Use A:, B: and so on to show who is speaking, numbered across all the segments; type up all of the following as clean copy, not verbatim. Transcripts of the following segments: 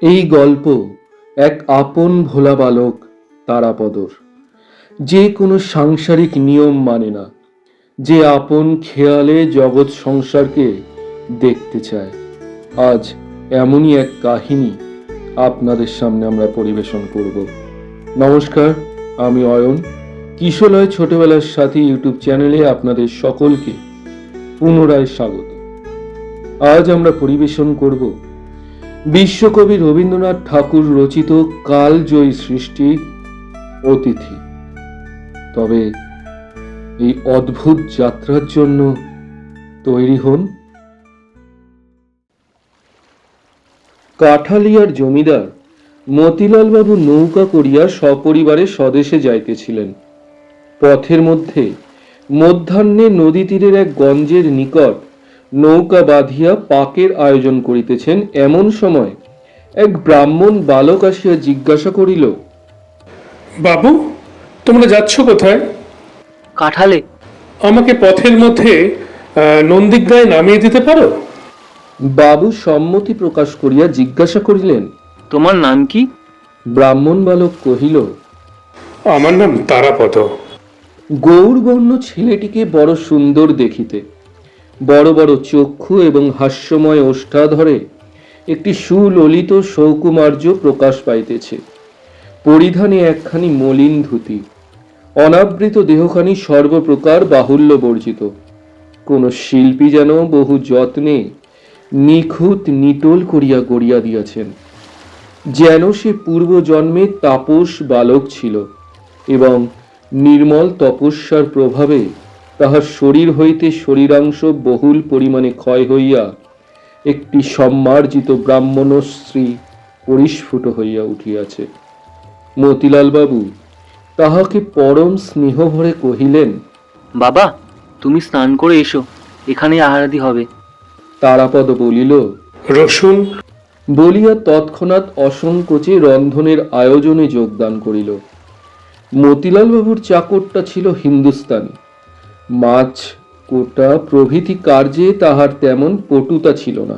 A: এই গল্প এক আপন ভোলা বালক তারাপদর, যে কোনো সাংসারিক নিয়ম মানে না, যে আপন খেয়ালে জগৎ সংসারকে দেখতে চায়। আজ এমনই এক কাহিনী আপনাদের সামনে আমরা পরিবেশন করব। নমস্কার, আমি অয়ন। কিশোলয় ছোটবেলার সাথী ইউটিউব চ্যানেলে আপনাদের সকলকে পুনরায় স্বাগত। আজ আমরা পরিবেশন করব বিশ্বকবি রবীন্দ্রনাথ ঠাকুর রচিত কালজয়ী সৃষ্টি অতিথি। তবে এই অদ্ভুত যাত্রার জন্য তৈরি হন। কাঠালিয়ার জমিদার মতিলাল বাবু নৌকা করিয়া সপরিবারে স্বদেশে যাইতেছিলেন। পথের মধ্যে মধ্যাহ্নে নদী তীরের এক গঞ্জের নিকট নৌকা বাঁধিয়া পাকের আয়োজন করিতেছেন। এমন সময় এক ব্রাহ্মণ বালক আসিয়া জিজ্ঞাসা করিল,
B: বাবু, তোমরা যাচ্ছ কোথায়?
C: কাঁঠালে।
B: আমাকে পথের মধ্যে নন্দিগ্রায় নামিয়ে দিতে পারো?
A: বাবু সম্মতি প্রকাশ করিয়া জিজ্ঞাসা করিলেন,
C: তোমার নাম কি?
A: ব্রাহ্মণ বালক কহিল,
B: আমার নাম তারাপদ।
A: গৌরবর্ণ ছেলেটিকে বড় সুন্দর দেখিতে, বড় বড় চক্ষু এবং হাস্যময় ওষ্ঠাধরে একটি সুললিত সৌকুমার্য প্রকাশ পাইতেছে। পরিধানে একখানি মলিন ধুতি, অনাবৃত দেহখানি সর্বপ্রকার বাহুল্য বর্জিত। কোন শিল্পী যেন বহু যত্নে নিখুঁত নিটোল করিয়া গড়িয়া দিয়াছেন, যেন সে পূর্বজন্মে তাপস বালক ছিল এবং নির্মল তপস্যার প্রভাবে তাহার শরীর হইতে শরীরাংশ বহুল পরিমাণে ক্ষয় হইয়া একটি সম্মার্জিত ব্রাহ্মণশ্রী পরিস্ফুট হইয়া উঠিয়াছে। মতিলাল বাবু তাহাকে পরম স্নেহ ভরে কহিলেন,
C: বাবা, তুমি স্নান করে এসো, এখানে আহারাদি হবে।
A: তারাপদ বলিল,
B: রসুন।
A: বলিয়া তৎক্ষণাৎ অসংকোচে রন্ধনের আয়োজনে যোগদান করিল। মতিলাল বাবুর চাকরটা ছিল হিন্দুস্তানি। মাছ কোটা প্রভৃতি কার্যে তাহার তেমন পটুতা ছিল না।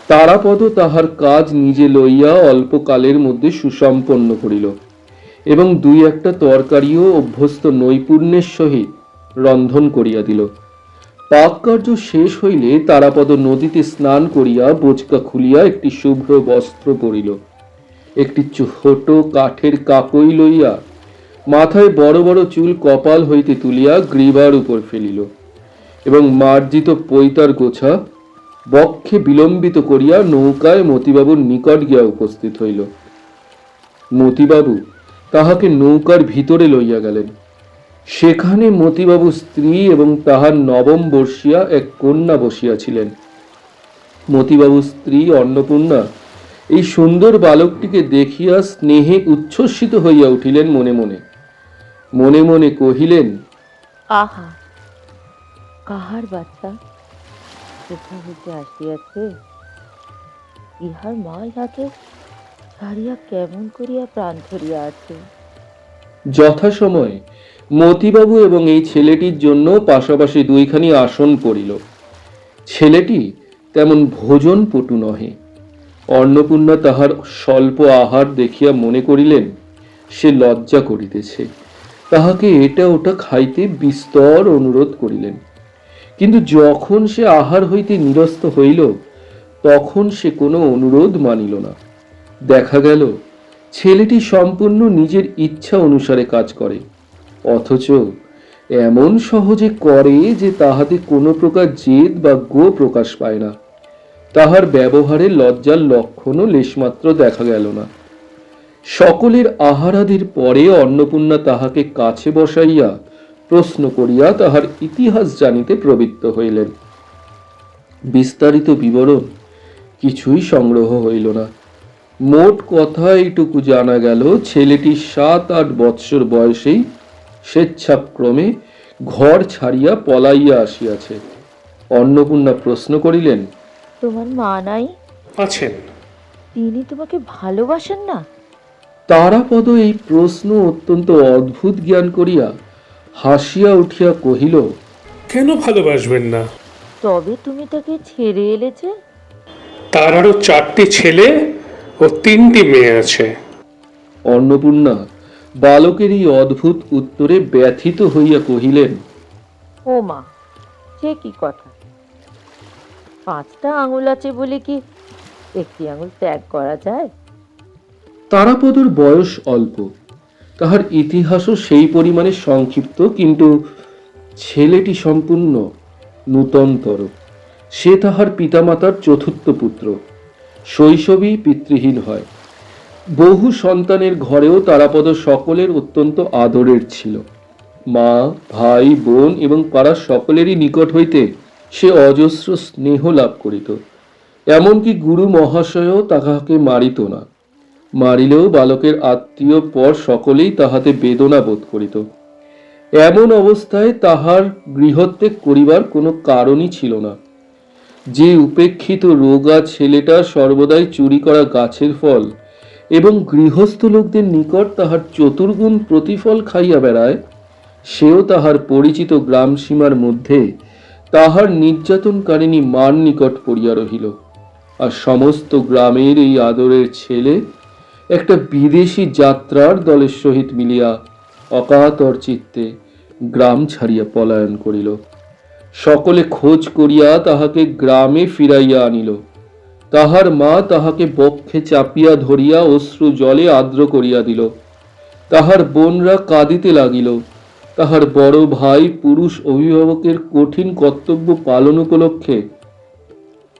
A: তারাপদ তাহার কাজ নিজে লইয়া অল্পকালের মধ্যে সুসম্পন্ন করিল এবং দুই একটা তরকারিও অভ্যস্ত নৈপুণ্যের সহিত রন্ধন করিয়া দিল। পাক কার্য শেষ হইলে তারাপদ নদীতে স্নান করিয়া বোচকা খুলিয়া একটি শুভ্র বস্ত্র পরিল, একটি ছোট কাঠের কাকই লইয়া মাথায় বড় বড় চুল কপাল হইতে তুলিয়া গ্রীবার উপর ফেলিল এবং মার্জিত পৈতার গোছা বক্ষে বিলম্বিত করিয়া নৌকায় মতিবাবুর নিকট গিয়া উপস্থিত হইল। মতিবাবু তাহাকে নৌকার ভিতরে লইয়া গেলেন। সেখানে মতিবাবু স্ত্রী এবং তাহার নবম বর্ষিয়া এক কন্যা বসিয়াছিলেন। মতিবাবু স্ত্রী অন্নপূর্ণা এই সুন্দর বালকটিকে দেখিয়া স্নেহে উচ্ছ্বসিত হইয়া উঠিলেন। মনে মনে মনে মনে কহিলেন,
D: আহা, কাহার বাচ্চা কোথা হইতে আসিয়াছে? ইহার মা ইহাকে ছাড়িয়া কেমন করিয়া প্রাণ ধরিয়া আছে।
A: যথাসময়ে মতিবাবু এবং এই ছেলেটির জন্য পাশাপাশি দুইখানি আসন পড়িল। ছেলেটি তেমন ভোজন পটু নহে। অন্নপূর্ণা তাহার স্বল্প আহার দেখিয়া মনে করিলেন সে লজ্জা করিতেছে, তাহাকে এটা ওটা খাইতে বিস্তর অনুরোধ করিলেন। কিন্তু যখন সে আহার হইতে নিরস্ত হইল তখন সে কোনো অনুরোধ মানিল না। দেখা গেল ছেলেটি সম্পূর্ণ নিজের ইচ্ছা অনুসারে কাজ করে, অথচ এমন সহজে করে যে তাহাতে কোনো প্রকার জেদ বা গো প্রকাশ পায় না। তাহার ব্যবহারে লজ্জার লক্ষণও লেশমাত্র দেখা গেল না। সকলের আহারাদির পরে অন্নপূর্ণা তাহাকে কাছে বসাইয়া প্রশ্ন করিয়া তাহার ইতিহাস জানিতে প্রবৃত্ত হইলেন। বিস্তারিত বিবরণ কিছুই সংগ্রহ হইল না। মোট কথা এইটুকু জানা গেল, ছেলেটি 7-8 বৎসর বয়সেই স্বেচ্ছাক্রমে ঘর ছাড়িয়া পলাইয়া আসিয়াছে। অন্নপূর্ণা প্রশ্ন করিলেন,
D: তোমার মা নাই?
B: আছেন।
D: তিনি তোমাকে ভালোবাসেন না?
A: তারাপদ এই প্রশ্ন অত্যন্ত অদ্ভুত জ্ঞান করিয়া হাসিয়া উঠিয়া কহিল,
B: কেন ভালোবাসবেন না?
D: তবে তুমি তাকে ছেড়ে এলেছে?
B: তার আরো 4টি ছেলে ও 3টি মেয়ে আছে।
A: অন্নপূর্ণা বালকের এই অদ্ভুত উত্তরে ব্যথিত হইয়া কহিলেন,
D: ও মা, সে কি কথা! 5টা আঙুল আছে বলে কি একটি আঙুল ত্যাগ করা যায়?
A: তারাপদর বয়স অল্প, তাহার ইতিহাসও সেই পরিমাণে সংক্ষিপ্ত, কিন্তু ছেলেটি সম্পূর্ণ নূতনতর। সে তাহার পিতামাতার চতুর্থ পুত্র, শৈশবেই পিতৃহীন হয়। বহু সন্তানের ঘরেও তারাপদ সকলের অত্যন্ত আদরের ছিল। মা, ভাই, বোন এবং পাড়ার সকলেরই নিকট হইতে সে অজস্র স্নেহ লাভ করিত। এমনকি গুরু মহাশয়ও তাহাকে মারিত না। মারিলেও বালকের আত্মীয় পর সকলেই তাহাতে বেদনা বোধ করিত। এমন অবস্থায় তাহার গৃহত্যাগ করিবার কোনো কারণই ছিল না। যে উপেক্ষিত রোগা ছেলেটা সর্বদাই চুরি করা গাছের ফল এবং গৃহস্থ লোকদের নিকট তাহার চতুর্গুণ প্রতিফল খাইয়া বেড়ায়, সেও তাহার পরিচিত গ্রাম সীমার মধ্যে তাহার নির্যাতনকারিণী মার নিকট পড়িয়া রহিল। আর সমস্ত গ্রামের এই আদরের ছেলে একটা বিদেশি যাত্রার দলের সহিত মিলিয়া অকাতর চিত্তে গ্রাম ছাড়িয়া পলায়ন করিল। সকলে খোঁজ করিয়া তাহাকে গ্রামে ফিরাইয়া আনিল। তাহার মা তাহাকে বক্ষে চাপিয়া ধরিয়া অশ্রু জলে আর্দ্র করিয়া দিল। তাহার বোনরা কাঁদিতে লাগিল। তাহার বড় ভাই পুরুষ অভিভাবকের কঠিন কর্তব্য পালন উপলক্ষে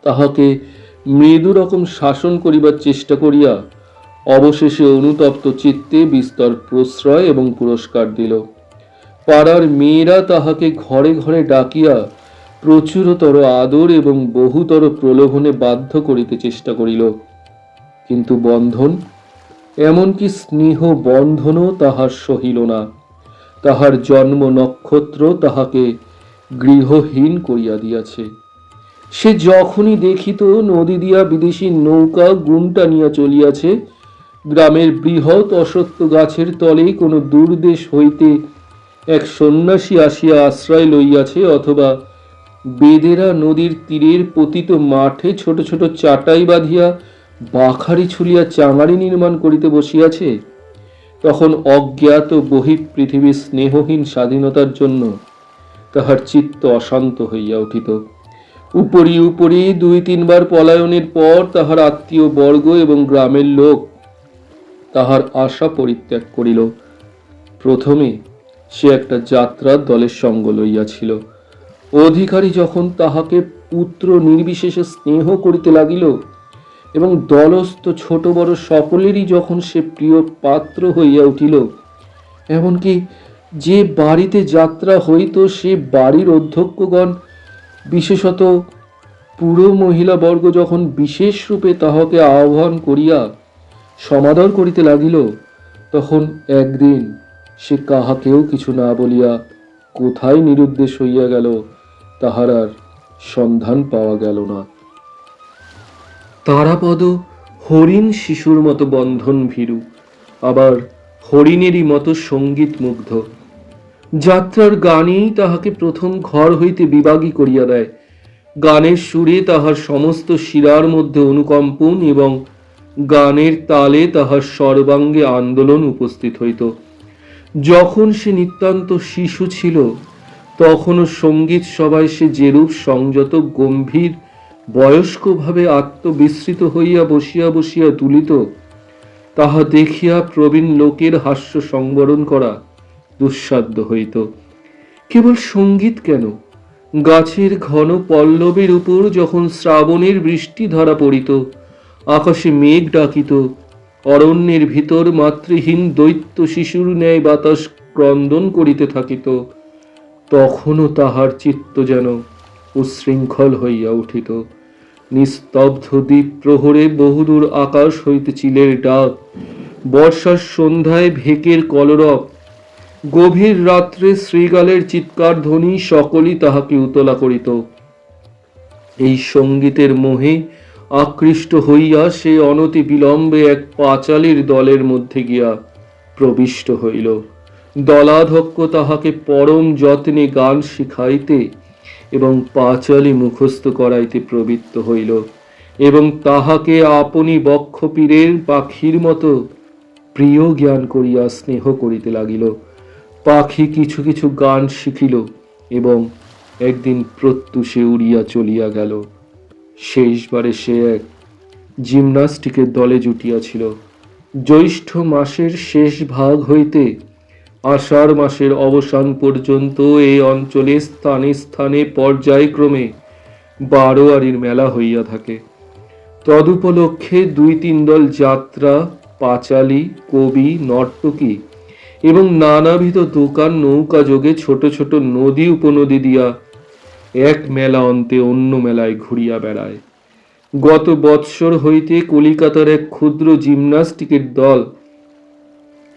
A: তাহাকে মৃদু রকম শাসন করিবার চেষ্টা করিয়া অবশেষে অনুতপ্ত চিত্তে বিস্তর প্রশ্রয় এবং পুরস্কার দিল। পাড়ার মেয়েরা তাহাকে ঘরে ঘরে ডাকিয়া প্রচুরতর আদর এবং বহুতর প্রলোভনে বাধ্য করিতে চেষ্টা করিল, কিন্তু বন্ধন, এমনকি স্নেহ বন্ধনও তাহার সহিল না। তাহার জন্ম নক্ষত্র তাহাকে গৃহহীন করিয়া দিয়াছে। সে যখনই দেখিত নদী দিয়া বিদেশি নৌকা গুণটা নিয়া চলিয়াছে, গ্রামের বৃহৎ অসত্য গাছের তলে কোনো দূরদেশ হইতে এক সন্ন্যাসী আসিয়া আশ্রয় লইয়াছে, অথবা বেদেরা নদীর তীরের পতিত মাঠে ছোট ছোট চাটাই বাঁধিয়া বাখারি ছুলিয়া চাঙারি নির্মাণ করিতে বসিয়াছে, তখন অজ্ঞাত বহিঃপৃথিবীর স্নেহহীন স্বাধীনতার জন্য তাহার চিত্ত অশান্ত হইয়া উঠিত। উপরি উপরি 2-3 বার পলায়নের পর তাহার আত্মীয় বর্গ এবং গ্রামের লোক তাহার আশা পরিত্যাগ করিল। প্রথমে সে একটা যাত্রার দলের সঙ্গ লইয়াছিল। অধিকারী যখন তাহাকে পুত্র নির্বিশেষে স্নেহ করিতে লাগিল এবং দলস্থ ছোট বড় সকলেরই যখন সে প্রিয় পাত্র হইয়া উঠিল, এমনকি যে বাড়িতে যাত্রা হইত সে বাড়ির অধ্যক্ষগণ, বিশেষত পুরো মহিলাবর্গ যখন বিশেষ রূপে তাহাকে আহ্বান করিয়া সমাদর করিতে লাগিল, তখন একদিন সে কাহাকেও কিছু না বলিয়া কোথায় নিরুদ্দেশ হইয়া গেল তাহার আর সন্ধান পাওয়া গেল না। তারাপদ হরিণ শিশুর মতো বন্ধন ভীরু, আবার হরিণেরই মতো সঙ্গীত মুগ্ধ। যাত্রার গানেই তাহাকে প্রথম ঘর হইতে বিভাগী করিয়া দেয়। গানের সুরে তাহার সমস্ত শিরার মধ্যে অনুকম্পন এবং গানের তালে তাহার সর্বাঙ্গে আন্দোলন উপস্থিত হইত। যখন সে নিতান্ত শিশু ছিল, তখনও সঙ্গীত সভায় সে যেরূপ সংযত গম্ভীর বয়স্কভাবে আত্মবিস্মৃত হইয়া বসিয়া বসিয়া তুলিত, তাহা দেখিয়া প্রবীণ লোকের হাস্য সংবরণ করা দুঃসাধ্য হইত। কেবল সঙ্গীত কেন, গাছের ঘন পল্লবের উপর যখন শ্রাবণের বৃষ্টি ধরা পড়িত, আকাশে মেঘ ডাকিত, অরণ্যের ভিতর মাতৃহীন দৈত্য শিশুর ন্যায় বাতাস ক্রন্দন করিতে থাকিত, তখনও তাহার চিত্ত যেন উচ্ছৃঙ্খল হইয়া উঠিত। নিস্তব্ধ দ্বীপ প্রহরে বহুদূর আকাশ হইতে চিলের ডাক, বর্ষার সন্ধ্যায় ভেকের কলরব, গভীর রাত্রে শ্রীগালের চিৎকার ধ্বনি সকলই তাহাকে উতলা করিত। এই সঙ্গীতের মোহে আকৃষ্ট হইয়া সে অনতি বিলম্বে এক পাঁচালীর দলের মধ্যে গিয়া প্রবিষ্ট হইল। দলাধ্যক্ষ তাহাকে পরম যত্নে গান শিখাইতে এবং পাঁচালী মুখস্থ করাইতে প্রবৃত্ত হইল। এবং তাহাকে আপনি বক্ষপীরের পাখির মতো প্রিয় জ্ঞান করিয়া স্নেহ করিতে লাগিল। পাখি কিছু কিছু গান শিখিল এবং একদিন প্রত্যুষে উড়িয়া চলিয়া গেল। শেষবারে সে এক জিমনাস্টিকের দলে জুটিয়াছিল। জ্যৈষ্ঠ মাসের শেষ ভাগ হইতে আষাঢ় মাসের অবসান পর্যন্ত এই অঞ্চলে স্থানে স্থানে পর্যায়ক্রমে বারোয়ারির মেলা হইয়া থাকে। তদুপলক্ষে 2-3 দল যাত্রা, পাঁচালী, কবি, নর্তকী এবং নানাবিধ দোকান নৌকা যোগে ছোট ছোট নদী উপনদী দিয়া এক মেলা অন্তে অন্য মেলায় ঘুরিয়া বেড়ায়। গত বৎসর হইতে কলিকাতার এক ক্ষুদ্র জিমনাস্টিকের দল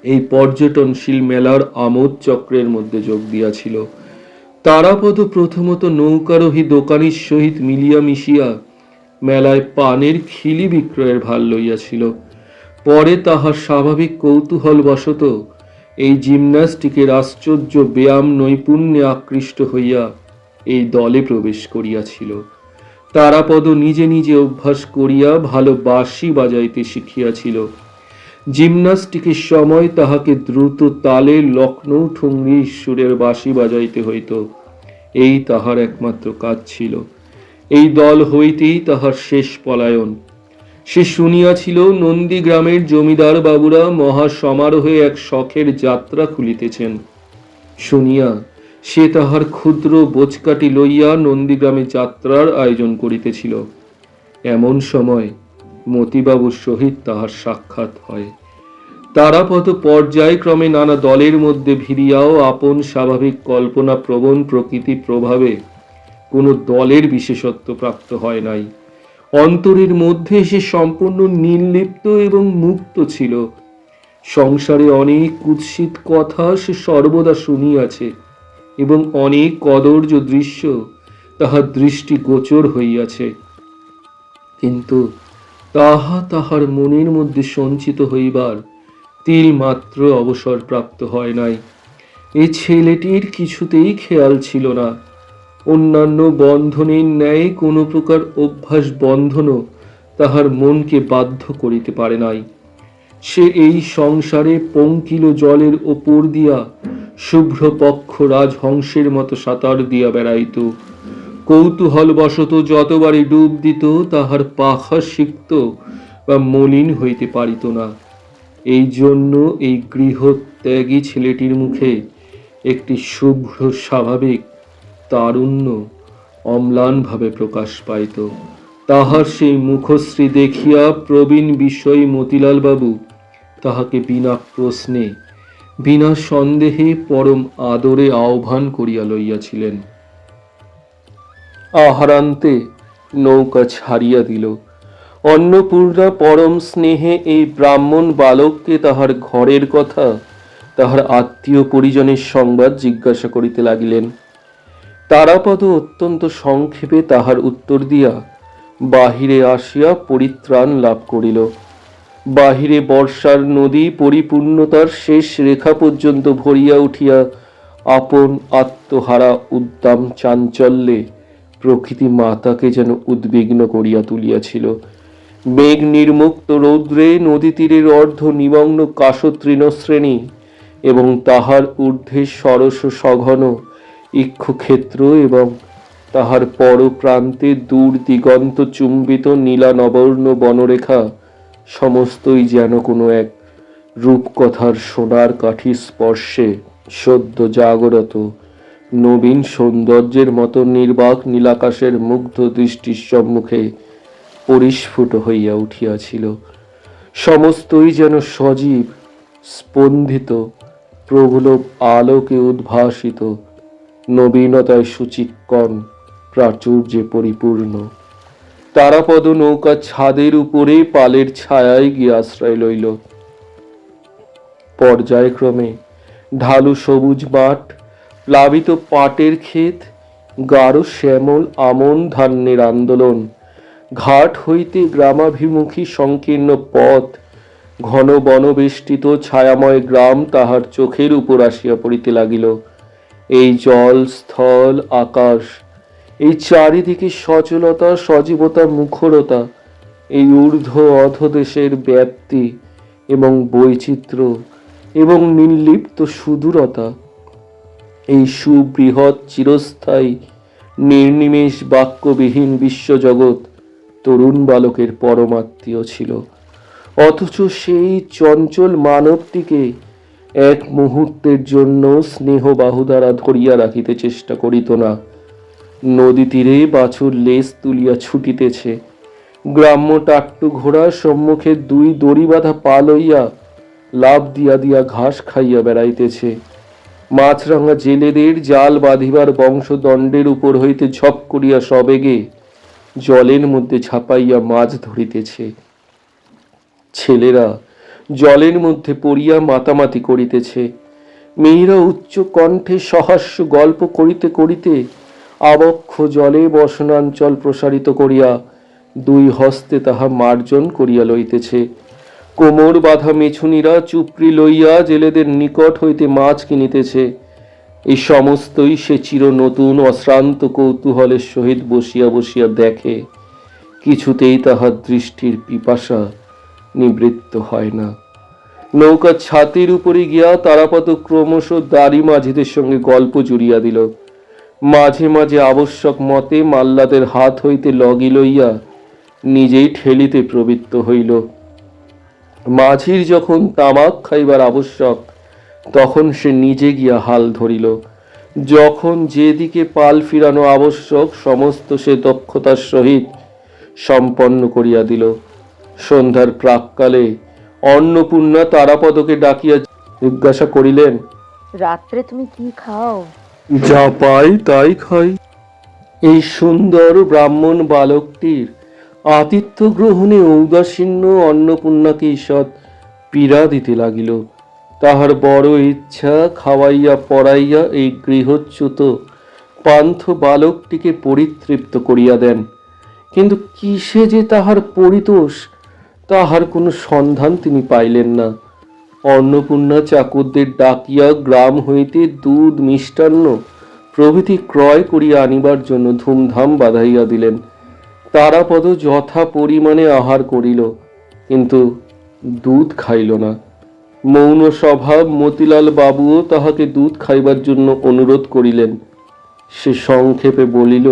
A: এই পর্যটনশীল মেলার আমোদ চক্রের মধ্যে যোগ দিয়াছিল। তারাপদ প্রথমত নৌকারোহী দোকানির সহিত মিলিয়া মিশিয়া মেলায় পানের খিলি বিক্রয়ের ভার লইয়াছিল। পরে তাহার স্বাভাবিক কৌতূহল বশত এই জিমন্যাস্টিকের আশ্চর্য ব্যায়াম নৈপুণ্যে আকৃষ্ট হইয়া এই দলে প্রবেশ করিয়াছিল। তারাপদ নিজে নিজে অভ্যাস করিয়া ভালো বাঁশি বাজাইতে শিখিয়াছিল। জিমন্যাস্টিকের সময় তাহাকে দ্রুত তালে লখনৌ ঠুংরি সুরের বাঁশি বাজাইতে হইত। এই তাহার একমাত্র কাজ ছিল। এই দল হইতেই তাহার শেষ পলায়ন। সে শুনিয়াছিল নন্দীগ্রামের জমিদার বাবুরা মহা সমারোহে এক শখের যাত্রা খুলিতেছেন। শুনিয়া সে তাহার ক্ষুদ্র বোচকাটি লইয়া নন্দীগ্রামে যাত্রার আয়োজন করিতেছিল। এমন সময় মতিবাবুর সহিত তাহার সাক্ষাৎ হয়। তারাপদ পর্যায়ক্রমে নানা দলের মধ্যে ভিড়িয়াও আপন স্বাভাবিক কল্পনা প্রবণ প্রকৃতি প্রভাবে কোনো দলের বিশেষত্ব প্রাপ্ত হয় নাই। অন্তরের মধ্যে সে সম্পূর্ণ নির্লিপ্ত এবং মুক্ত ছিল। সংসারে অনেক কুৎসিত কথা সে সর্বদা শুনিয়াছে এবং অনেক কদর্য দৃশ্য তাহার দৃষ্টি গোচর হইয়াছে, কিন্তু তাহা তাহার মনের মধ্যে সঞ্চিত হইবার তিল মাত্র অবসর প্রাপ্ত হয় নাই। এই ছেলেটির কিছুতেই খেয়াল ছিল না। অন্যান্য বন্ধনের ন্যায় কোনো প্রকার অভ্যাস বন্ধনও তাহার মনকে বাধ্য করিতে পারে নাই। সে এই সংসারে পঙ্কিল জলের ওপর দিয়া শুভ্র পক্ষ রাজহংসের মতো সাঁতার দিয়া বেড়াইত। কৌতূহল বশত যতবারই ডুব দিত তাহার পাখা সিক্ত বা মলিন হইতে পারিত না। এই জন্য এই গৃহত্যাগী ছেলেটির মুখে একটি শুভ্র স্বাভাবিক তারুণ্য অম্লানভাবে প্রকাশ পাইত। তাহার সেই মুখশ্রী দেখিয়া প্রবীণ বিষয় মতিলাল বাবু তাহাকে বিনা প্রশ্নে বিনা সন্দেহে পরম আদরে আহ্বান করিয়া লইয়াছিলেন। আহারান্তে নৌকা ছাড়িয়া দিল। অন্নপূর্ণা পরম স্নেহে এই ব্রাহ্মণ বালককে তাহার ঘরের কথা, তাহার আত্মীয় পরিজনের সংবাদ জিজ্ঞাসা করিতে লাগিলেন। তারাপদ অত্যন্ত সংক্ষেপে তাহার উত্তর দিয়া বাহিরে আসিয়া পরিত্রাণ লাভ করিল। বাহিরে বর্ষার নদী পরিপূর্ণতার শেষ রেখা পর্যন্ত ভরিয়া উঠিয়া আপন আত্মহারা উদ্দাম চাঞ্চল্যে প্রকৃতি মাতাকে যেন উদ্বিগ্ন করিয়া তুলিয়াছিল। মেঘ নির্মুক্ত রৌদ্রে নদী তীরের অর্ধ নিমগ্ন কাশতৃণশ্রেণী এবং তাহার ঊর্ধ্বে সরস সঘন ইক্ষুক্ষেত্র এবং তাহার পর প্রান্তে দূর দিগন্ত চুম্বিত নীলা নবর্ণ বনরেখা সমস্তই যেন কোনো এক রূপকথার সোনার কাঠির স্পর্শে সদ্য জাগরত নবীন সৌন্দর্যের মতো নির্বাক নীলাকাশের মুগ্ধ দৃষ্টির সম্মুখে পরিস্ফুট হইয়া উঠিয়াছিল। সমস্তই যেন সজীব, স্পন্দিত, প্রভুলভ আলোকে উদ্ভাসিত, নবীনতায় সুচিক্কণ, প্রাচুর্যে পরিপূর্ণ। তারাপদ নৌকা ছাদের উপরে পালের ছায়ায় গিয়ে আশ্রয় লইল। পর্যায়ক্রমে ঢালু সবুজ মাঠ, প্লাবিত পাটের ক্ষেত, গাঢ় শ্যামল আমন ধান্যের আন্দোলন, ঘাট হইতে গ্রামাভিমুখী সংকীর্ণ পথ, ঘন বনবেষ্টিত ছায়াময় গ্রাম তাহার চোখের উপর আসিয়া পড়িতে লাগিল। এই জল, স্থল, আকাশ, এই চারিদিকে সচলতা, সজীবতা, মুখরতা এই ঊর্ধ্ব অধদেশের ব্যাপ্তি এবং বৈচিত্র্য এবং নির্লিপ্ত সুদূরতা, এই সুবৃহৎ চিরস্থায়ী নির্নিমেষ বাক্যবিহীন বিশ্বজগৎ তরুণ বালকের পরমাত্মীয় ছিল। অথচ সেই চঞ্চল মানবটিকে এক মুহূর্তের জন্য স্নেহ বাহু দ্বারা ধরিয়া রাখিতে চেষ্টা করিত না। নদী তীরে বাছুর লেজ তুলিয়া ছুটিতেছে, গ্রাম্য টাট্টু ঘোড়া সম্মুখে দুই দড়ি বাঁধা পা লইয়া লাফ দিয়া দিয়া ঘাস খাইয়া বেড়াইতেছে। মাছরাঙা জেলেদের জাল বাঁধিবার বংশদণ্ডের উপর হইতে ঝপ করিয়া সবেগে জলের মধ্যে ঝাঁপাইয়া মাছ ধরিতেছে। ছেলেরা জলের মধ্যে পড়িয়া মাতামাতি করিতেছে। মেয়েরা উচ্চ কণ্ঠে সহাস্য গল্প করিতে করিতে আবক্ষ জলে বসনাঞ্চল প্রসারিত করিয়া দুই হস্তে তাহা মার্জন করিয়া লইতেছে। কোমর বাঁধা মেছুনীরা চুপড়ি লইয়া জেলেদের নিকট হইতে মাছ কিনিতেছে। এই সমস্তই সে চির নতুন অশ্রান্ত কৌতূহলের সহিত বসিয়া বসিয়া দেখে। কিছুতেই তাহার দৃষ্টির পিপাসা নিবৃত্ত হয় না। নৌকা ছাতির উপরে গিয়া তারাপদ ক্রমশ দাড়ি মাঝিদের সঙ্গে গল্প জুড়িয়া দিল। মাঝে মাঝে আবশ্যক মতে মাল্লাদের হাত হইতে লগি লইয়া নিজেই ঠেলিতে প্রবৃত্ত হইল। মাঝির যখন তামাক খাইবার আবশ্যক, তখন সে নিজে গিয়া হাল ধরিল। যখন যেদিকে পাল ফিরানো আবশ্যক, সমস্ত সে দক্ষতার সহিত সম্পন্ন করিয়া দিল। সন্ধ্যার প্রাক্কালে অন্নপূর্ণা তারাপদকে ডাকিয়া জিজ্ঞাসা করিলেন,
D: রাত্রে তুমি কি খাও?
A: যা পাই তাই খাই। এই সুন্দর ব্রাহ্মণ বালকটির আতিথ্য গ্রহণে ঔদাসীন্য অন্নপূর্ণাকে ঈষৎ পীড়া দিতে লাগিল। তাহার বড় ইচ্ছা খাওয়াইয়া পড়াইয়া এই গৃহচ্যুত পান্থ বালকটিকে পরিতৃপ্ত করিয়া দেন। কিন্তু কিসে যে তাহার পরিতোষ, তাহার কোনো সন্ধান তিনি পাইলেন না। অন্নপূর্ণা চাকরদের ডাকিয়া গ্রাম হইতে দুধ, মিষ্টান্ন প্রভৃতি ক্রয় করিয়া আনিবার জন্য ধুমধাম বাঁধাইয়া দিলেন। তারাপদ যথা পরিমাণে আহার করিল, কিন্তু দুধ খাইল না। মৌন স্বভাব মতিলাল বাবুও তাহাকে দুধ খাইবার জন্য অনুরোধ করিলেন। সে সংক্ষেপে বলিল,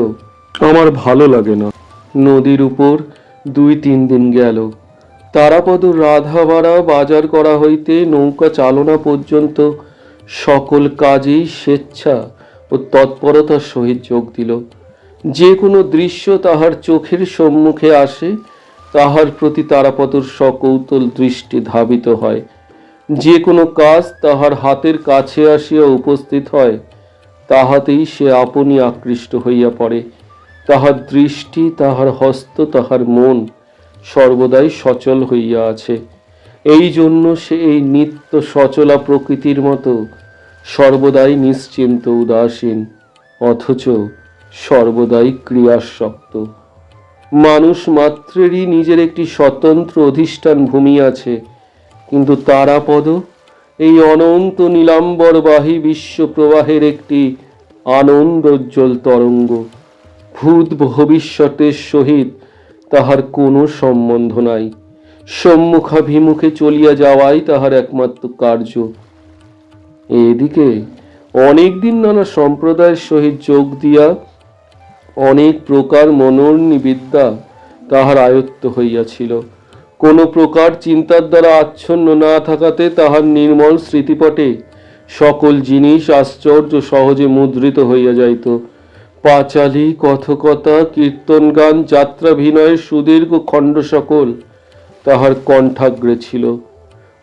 A: আমার ভালো লাগে না। নদীর উপর 2-3 দিন গেল। তারাপদ রাধাবাড়া বাজার করা হইতে নৌকা চালনা পর্যন্ত সকল কাজেই স্বেচ্ছা ও তৎপরতার সহিত যোগ দিল। যে কোনো দৃশ্য তাহার চোখের সম্মুখে আসে, তাহার প্রতি তারাপদর সকৌতল দৃষ্টি ধাবিত হয়। যে কোনো কাজ তাহার হাতের কাছে আসিয়া উপস্থিত হয়, তাহাতেই সে আপনি আকৃষ্ট হইয়া পড়ে। তাহার দৃষ্টি, তাহার হস্ত, তাহার মন সর্বদাই সচল হইয়া আছে। এই জন্য সে এই নিত্য সচলা প্রকৃতির মতো সর্বদাই নিশ্চিন্ত উদাসীন, অথচ সর্বদাই ক্রিয়াসক্ত। মানুষ মাত্রেরই নিজের একটি স্বতন্ত্র অধিষ্ঠান ভূমি আছে, কিন্তু তারাপদ এই অনন্ত নীলাম্বরবাহী বিশ্ব প্রবাহের একটি আনন্দোজ্জ্বল তরঙ্গ। ভূত ভবিষ্যতের সহিত তাহার কোনো সম্বন্ধ নাই। সম্মুখাভিমুখে চলিয়া যাওয়াই তাহার একমাত্র কার্য। এদিকে অনেকদিন নানা সম্প্রদায়ের সহিত যোগ দিয়া অনেক প্রকার মনোর্ণী বিদ্যা তাহার আয়ত্ত হইয়াছিল। কোনো প্রকার চিন্তার দ্বারা আচ্ছন্ন না থাকাতে তাহার নির্মল স্মৃতিপটে সকল জিনিস আশ্চর্য সহজে মুদ্রিত হইয়া যাইত। পাঁচালী, কথকতা, কীর্তন গান, যাত্রাভিনয়ের সুদীর্ঘ খণ্ড সকল তাহার কণ্ঠাগ্রে ছিল।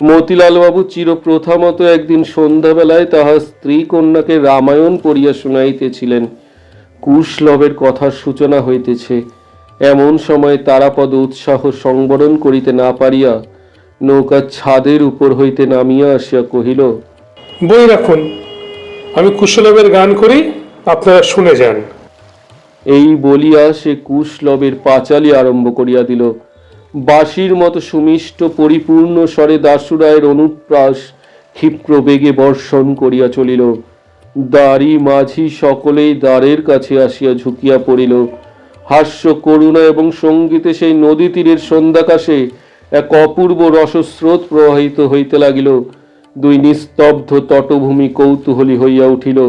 A: মতিলালবাবু চিরপ্রথামত একদিন সন্ধ্যাবেলায় তাহার স্ত্রী কন্যাকে রামায়ণ পড়িয়া শুনাইতেছিলেন। কুশলবের কথার সূচনা হইতেছে। এমন সময় তারাপদ উৎসাহ সংবরণ করিতে না পারিয়া নৌকার ছাদের উপর হইতে নামিয়া আসিয়া কহিল,
B: বই রাখুন, আমি কুশলবের গান করি, আপনারা শুনে যান।
A: এই বলিয়া সে কুশলবের পাঁচালী আরম্ভ করিয়া দিল। বাঁশির মতো সুমিষ্ট পরিপূর্ণ স্বরে দাশুরায়ের অনুপ্রাস ক্ষিপ্র বেগে বর্ষণ করিয়া চলিল। দাড়ি মাঝি সকলেই দ্বারের কাছে আসিয়া ঝুঁকিয়া পড়িল। হাস্য, করুণা এবং সঙ্গীতে সেই নদী তীরের সন্ধ্যাকাশে এক অপূর্ব রসস্রোত প্রবাহিত হইতে লাগিল। দুই নিস্তব্ধ তটভূমি কৌতূহলী হইয়া উঠিল।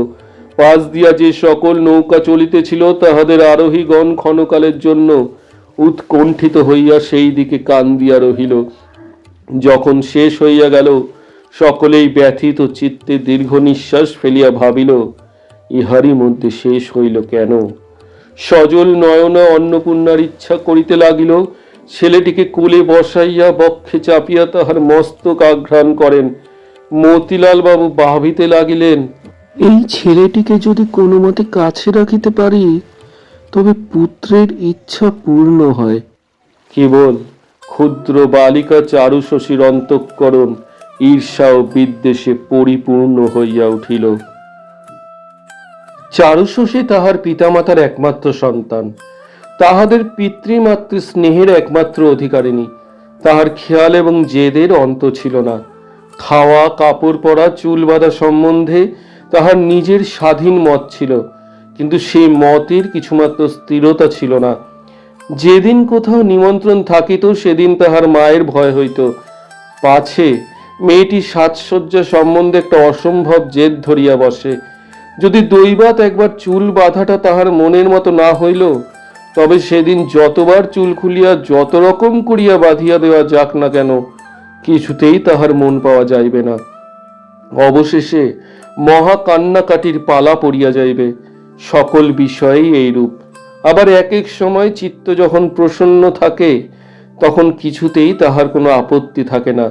A: পাশ দিয়া যে সকল নৌকা চলিতেছিল তাহাদের আরোহীগণ ক্ষণকালের জন্য উৎকণ্ঠিত হইয়া সেই দিকে কান দিয়া রহিল। যখন শেষ হইয়া গেল, সকলেই ব্যথিত চিত্তে দীর্ঘ নিঃশ্বাস ফেলিয়া ভাবিল, ইহারই মধ্যে শেষ হইল কেন? সজল নয়না অন্নপূর্ণার ইচ্ছা করিতে লাগিল ছেলেটিকে কোলে বসাইয়া বক্ষে চাপিয়া তাহার মস্তক আঘ্রাণ করেন। মতিলাল বাবু ভাবিতে লাগিলেন, এই ছেলেটিকে যদি কোনো মতে কাছে রাখিতে পারি তবে পুত্রের ইচ্ছা পূর্ণ হয়। কেবল ক্ষুদ্র বালিকা চারু শশীর অন্তঃকরণ ঈর্ষা ও বিদ্বেষে পরিপূর্ণ হইয়া উঠিল। চারুশশী তাহার পিতামাতার একমাত্র সন্তান, তাহাদের পিতৃমাতৃ স্নেহের একমাত্র অধিকারিণী। তাহার খেয়াল এবং জেদের অন্ত ছিল না। খাওয়া, কাপড় পরা, চুল বাঁধা সম্বন্ধে তাহার নিজের স্বাধীন মত ছিল, কিন্তু সেই মতের কিছুমাত্র স্থিরতা ছিল না। যেদিন কোথাও নিমন্ত্রণ থাকিত সেদিন তাহার মায়ের ভয় হইত, পাছে মেয়েটি সাজসজ্জা সম্বন্ধে একটা অসম্ভব জেদ ধরিয়া বসে। যদি দৈবাত একবার চুল বাঁধাটা তাহার মনের মতো না হইল, তবে সেদিন যতবার চুল খুলিয়া যত রকম করিয়া বাঁধিয়া দেওয়া যাক না কেন, কিছুতেই তাহার মন পাওয়া যাইবে না। অবশেষে মহা কান্নাকাটির পালা পড়িয়া যাইবে। সকল বিষয়েই এইরূপ। আবার এক এক সময় চিত্ত যখন প্রসন্ন থাকে তখন কিছুতেই তাহার কোনো আপত্তি থাকে না।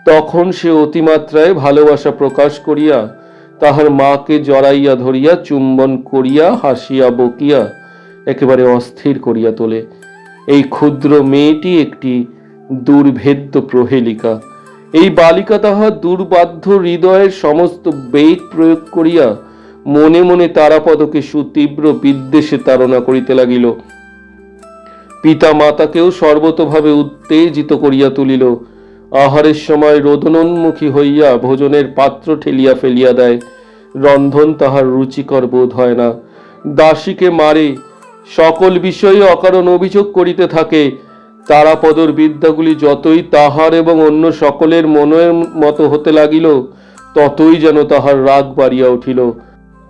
A: তখন সে অতিমাত্রায় ভালোবাসা প্রকাশ করিয়া তাহার মাকে জড়াইয়া ধরিয়া চুম্বন করিয়া হাসিয়া বকিয়া একেবারে অস্থির করিয়া তোলে। এই ক্ষুদ্র মেয়েটি একটি দুর্ভেদ্য প্রহেলিকা। এই বালিকা তাহার দুর্বাধ্য হৃদয়ের সমস্ত বেগ প্রয়োগ করিয়া মনে মনে তারাপদকে সুতীব্র বিদ্বেষে তাড়না করিতে লাগিল। পিতা মাতাকেও সর্বতোভাবে উত্তেজিত করিয়া তুলিল। আহারের সময় রোদনোন্মুখী হইয়া ভোজনের পাত্র ঠেলিয়া ফেলিয়া দেয়। রন্ধন তাহার রুচিকর বোধ হয় না। দাসীকে মারে, সকল বিষয়ে অকারণ অভিযোগ করিতে থাকে। তারাপদর বিদ্যাগুলি যতই তাহার এবং অন্য সকলের মনের মতো হতে লাগিল, ততই যেন তাহার রাগ বাড়িয়া উঠিল।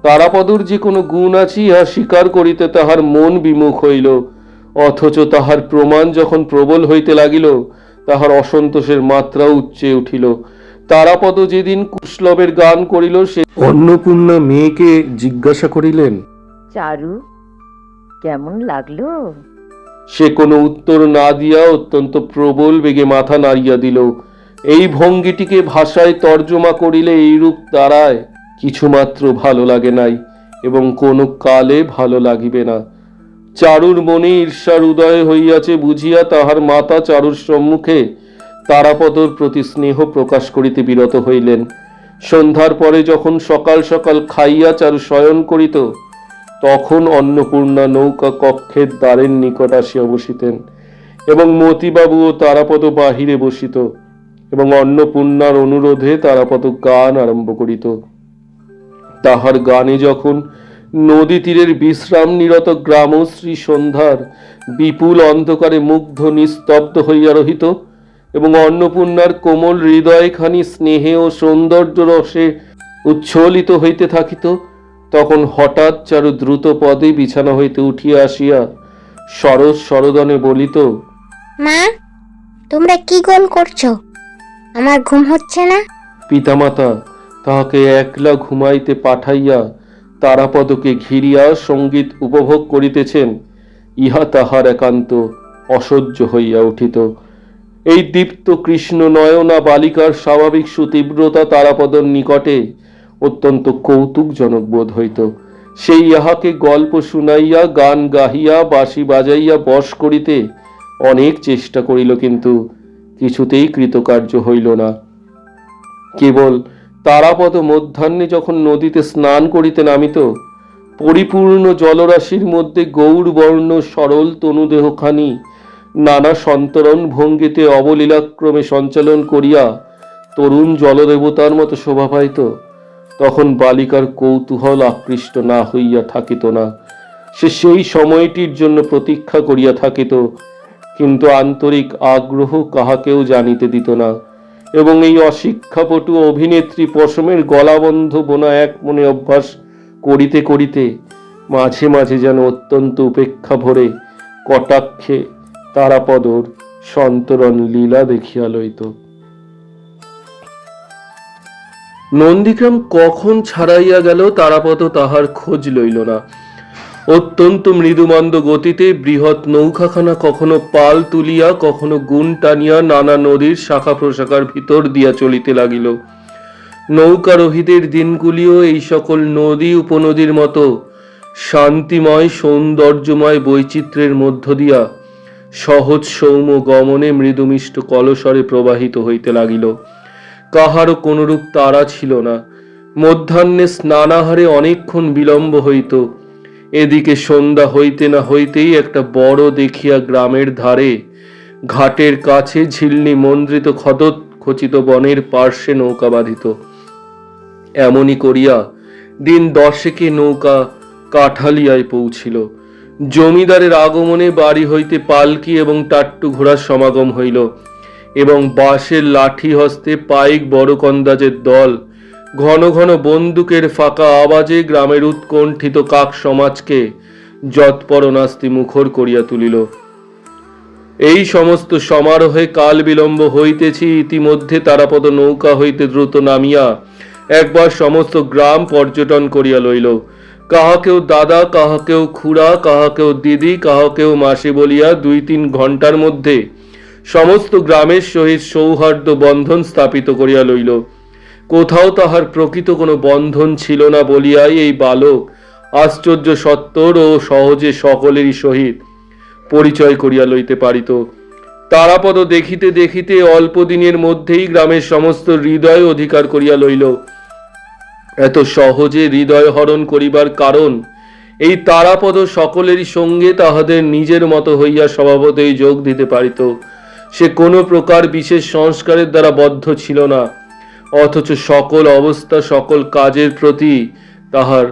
A: তারাপদর যে কোনো গুণ আছে ইহা স্বীকার করিতে তাহার মন বিমুখ হইল, অথচ তাহার প্রমাণ যখন প্রবল হইতে লাগিল, তাহার অসন্তোষের মাত্রা উচ্চে উঠিল। তারাপদ যেদিন কুশলবের গান করিল, সে অন্নপূর্ণা মেয়েকে জিজ্ঞাসা করিলেন,
D: চারু, কেমন লাগলো?
A: সে কোনো উত্তর না দিয়া অত্যন্ত প্রবল বেগে মাথা নাড়িয়া দিল। এই ভঙ্গিটিকে ভাষায় তর্জমা করিলে এইরূপ দাঁড়ায়, কিছুমাত্র ভালো লাগে নাই এবং কোনো কালে ভালো লাগিবে না। চারুর মনে ঈর্ষার উদয় হইয়াছে বুঝিয়া তাহার মাতা চারুর সম্মুখে তারাপদর প্রতি স্নেহ প্রকাশ করিতে বিরত হইলেন। সন্ধ্যার পরে যখন সকাল সকাল খাইয়া চারু শয়ন করিত, তখন অন্নপূর্ণা নৌকা কক্ষের দ্বারের নিকট আসিয়া বসিতেন এবং মতিবাবু ও তারাপদ বাহিরে বসিত এবং অন্নপূর্ণার অনুরোধে তারাপদ গান আরম্ভ করিত। তাহার গানে যখন নদী তীরের বিশ্রাম নিরত গ্রামশ্রী সন্ধ্যার বিপুল অন্ধকারে মুগ্ধ নিস্তব্ধ হইয়া রহিত এবং অন্নপূর্ণার কোমল হৃদয়খানি স্নেহে ও সৌন্দর্য রসে উচ্ছ্বলিত হইতে থাকিত, তখন হঠাৎ চারু দ্রুত পদে বিছানা হইতে উঠিয়া আসিয়া সরস সরদনে বলিত,
E: মা, তোমরা কি গোল করছো? আমার ঘুম হচ্ছে না।
A: পিতামাতা তাহাকে একলা ঘুমাইতে পাঠাইয়া তারাপদকে ঘিরিয়া সঙ্গীত উপভোগ করিতেছেন, ইহা তাহার একান্ত অসহ্য হইয়া উঠিত। এই দীপ্ত কৃষ্ণ নয়না বালিকার স্বাভাবিক সুতীব্রতা তারাপদর নিকটে অত্যন্ত কৌতুকজনক বোধ হইত। সেই ইহাকে গল্প শুনাইয়া, গান গাহিয়া, বাঁশি বাজাইয়া বশ করিতে অনেক চেষ্টা করিল, কিন্তু কিছুতেই কৃতকার্য হইল না। কেবল তারাপদ মধ্যাহ্নে যখন নদীতে স্নান করিতে নামিত, পরিপূর্ণ জলরাশির মধ্যে গৌরবর্ণ সরল তনুদেহখানি নানা সন্তরণ ভঙ্গিতে অবলীলাক্রমে সঞ্চালন করিয়া তরুণ জলদেবতার মতো শোভা পাইত, তখন বালিকার কৌতূহল আকৃষ্ট না হইয়া থাকিত না। সে সেই সময়টির জন্য প্রতীক্ষা করিয়া থাকিত, কিন্তু আন্তরিক আগ্রহ কাহাকেও জানিতে দিত না, এবং এই অশিক্ষাপটু অভিনেত্রী পশমের গলাবন্ধ বোনা এক মনে অভ্যাস করিতে করিতে মাঝে মাঝে যেন অত্যন্ত উপেক্ষা ভরে কটাক্ষে তারাপদর সন্তরণ লীলা দেখিয়া লইত। নন্দীগ্রাম কখন ছাড়াইয়া গেল তারাপদ তাহার খোঁজ লইল না। অত্যন্ত মৃদুমন্দ গতিতে বৃহৎ নৌকাখানা কখনো পাল তুলিয়া কখনো গুণ টানিয়া নানা নদীর শাখা প্রশাখার ভিতর দিয়া চলিতে লাগিল। নৌকারোহীদের দিনগুলিও এই সকল নদী উপনদীর মতো শান্তিময় সৌন্দর্যময় বৈচিত্র্যের মধ্য দিয়া সহজ সৌম্য গমনে মৃদুমিষ্ট কলস্বরে প্রবাহিত হইতে লাগিল। কাহারও কোনরূপ তাড়া ছিল না। মধ্যাহ্নে স্নানাহারে অনেকক্ষণ বিলম্ব হইত। এদিকে সন্ধ্যা হইতে না হইতেই একটা বড় দেখিয়া গ্রামের ধারে ঘাটের কাছে ঝিল্লি মন্দ্রিত খদত খচিত বনের পার্শ্বে নৌকা বাঁধিত। এমনি করিয়া দিন 10 নৌকা কাঠালিয়ায় পৌঁছিল। জমিদারের আগমনে বাড়ি হইতে পালকি এবং টাট্টু ঘোড়ার সমাগম হইল, এবং বাঁশের লাঠি হস্তে পাইক বড় কন্দাজের দল ঘন ঘন বন্দুকের ফাঁকা আওয়াজে গ্রামের উৎকণ্ঠিত কাক সমাজকে যৎপরনাস্তি মুখর করিয়া তুলিল। এই সমস্ত সমারোহে কাল বিলম্ব হইতেছি, ইতিমধ্যে তারাপদ নৌকা হইতে দ্রুত নামিয়া একবার সমস্ত গ্রাম পর্যটন করিয়া লইল। কাহাকেও দাদা, কাহাকেও খুড়া, কাহাকেও দিদি, কাহাকেও মাসি বলিয়া 2-3 ঘণ্টার মধ্যে সমস্ত গ্রামের সহিত সৌহার্দ্য বন্ধন স্থাপিত করিয়া লইল। কোথাও তাহার প্রকৃত কোনো বন্ধন ছিল না বলিয়াই এই বালক আশ্চর্য সত্বর ও সহজে সকলেরই সহিত পরিচয় করিয়া লইতে পারিত। তারাপদ দেখিতে দেখিতে অল্প দিনের মধ্যেই গ্রামের সমস্ত হৃদয় অধিকার করিয়া লইল। এত সহজে হৃদয় হরণ করিবার কারণ এই তারাপদ সকলেরই সঙ্গে তাহাদের নিজের মতো হইয়া স্বভাবতই যোগ দিতে পারিত। সে কোনো প্রকার বিশেষ সংস্কারের দ্বারা বদ্ধ ছিল না, অথচ সকল অবস্থা সকল কাজের প্রতি তাহার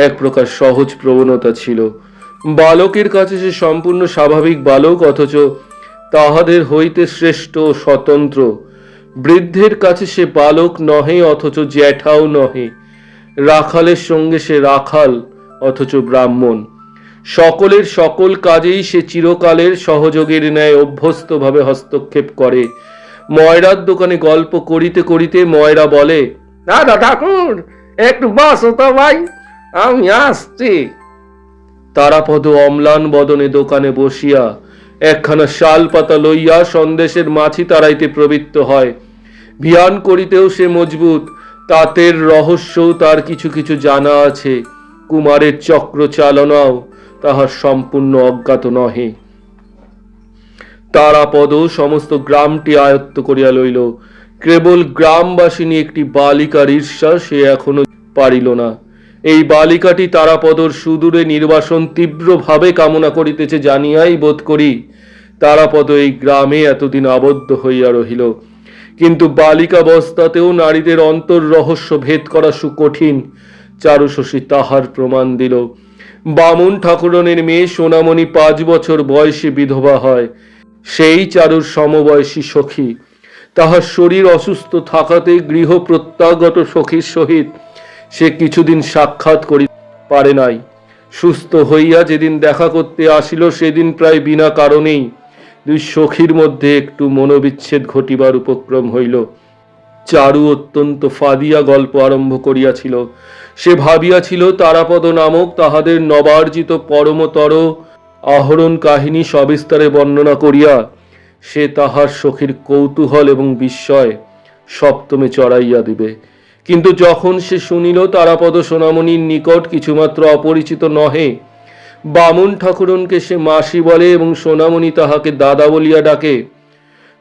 A: এক প্রকার সহজ প্রবণতা ছিল। বালকের কাছে সে সম্পূর্ণ স্বাভাবিক বালক, অথচ তাহাদের হইতে শ্রেষ্ঠ ও স্বতন্ত্র। বৃদ্ধের কাছে সে বালক নহে, অথচ জ্যাঠাও নহে। রাখালের সঙ্গে সে রাখাল, অথচ ব্রাহ্মণ। সকলের সকল কাজেই সে চিরকালের সহযোগের ন্যায় অভ্যস্তভাবে হস্তক্ষেপ করে। ময়রার দোকানে গল্প করিতে করিতে ময়রা বলে, দাদা ঠাকুর, একটু বসো তো ভাই, আমি আসছি। তারাপদ অম্লান বদনে দোকানে বসিয়া একখানা শাল পাতা লইয়া সন্দেশের মাছি তাড়াইতে প্রবৃত্ত হয়। ভিয়ান করিতেও সে মজবুত। তাঁতের রহস্যও তার কিছু কিছু জানা আছে। কুমারের চক্র চালনাও তাহার সম্পূর্ণ অজ্ঞাত নহে। তারাপদ সমস্ত গ্রামটি আয়ত্ত করিয়া লইল। কেবল গ্রামবাসিনী একটি বালিকার ঈর্ষা সে এখনো পারিল না। এই বালিকাটি তারাপদর সুদূরে নির্বাসন তীব্রভাবে কামনা করিতেছে জানিয়াই বোধ করি তারাপদ এই গ্রামে এতদিন আবদ্ধ হইয়া রহিল। কিন্তু বালিকাবস্থাতেও নারীদের অন্তর রহস্য ভেদ করা সুকঠিন। চারুশশী তাহার প্রমাণ দিল। বামুন ঠাকুরনের মেয়ে সোনামণি 5 বছর বয়সে বিধবা হয়। সেই চারুর সমবয়সী সখী। তাহার শরীর অসুস্থ থাকাতে গৃহ প্রত্যাগত সখীর সহিত সে কিছুদিন সাক্ষাৎ করি পারে নাই। সুস্থ হইয়া যেদিন দেখা করতে আসিল সেদিন প্রায় বিনা কারণেই 2 সখীর মধ্যে একটু মনোবিচ্ছেদ ঘটিবার উপক্রম হইল। চারু অত্যন্ত ফাদিয়া গল্প আরম্ভ করিয়াছিল। সে ভাবিয়াছিল তারাপদ নামক তাহাদের নবার্জিত পরমতর আহরণ কাহিনী সবিস্তারে বর্ণনা করিয়া সে তাহার সখীর কৌতূহল এবং বিস্ময় সপ্তমে চড়াইয়া দিবে। কিন্তু যখন সে শুনিল তারাপদ সোনামণির নিকট কিছুমাত্র অপরিচিত নহে, বামুন ঠাকুরনকে সে মাসি বলে এবং সোনামণি তাহাকে দাদা বলিয়া ডাকে,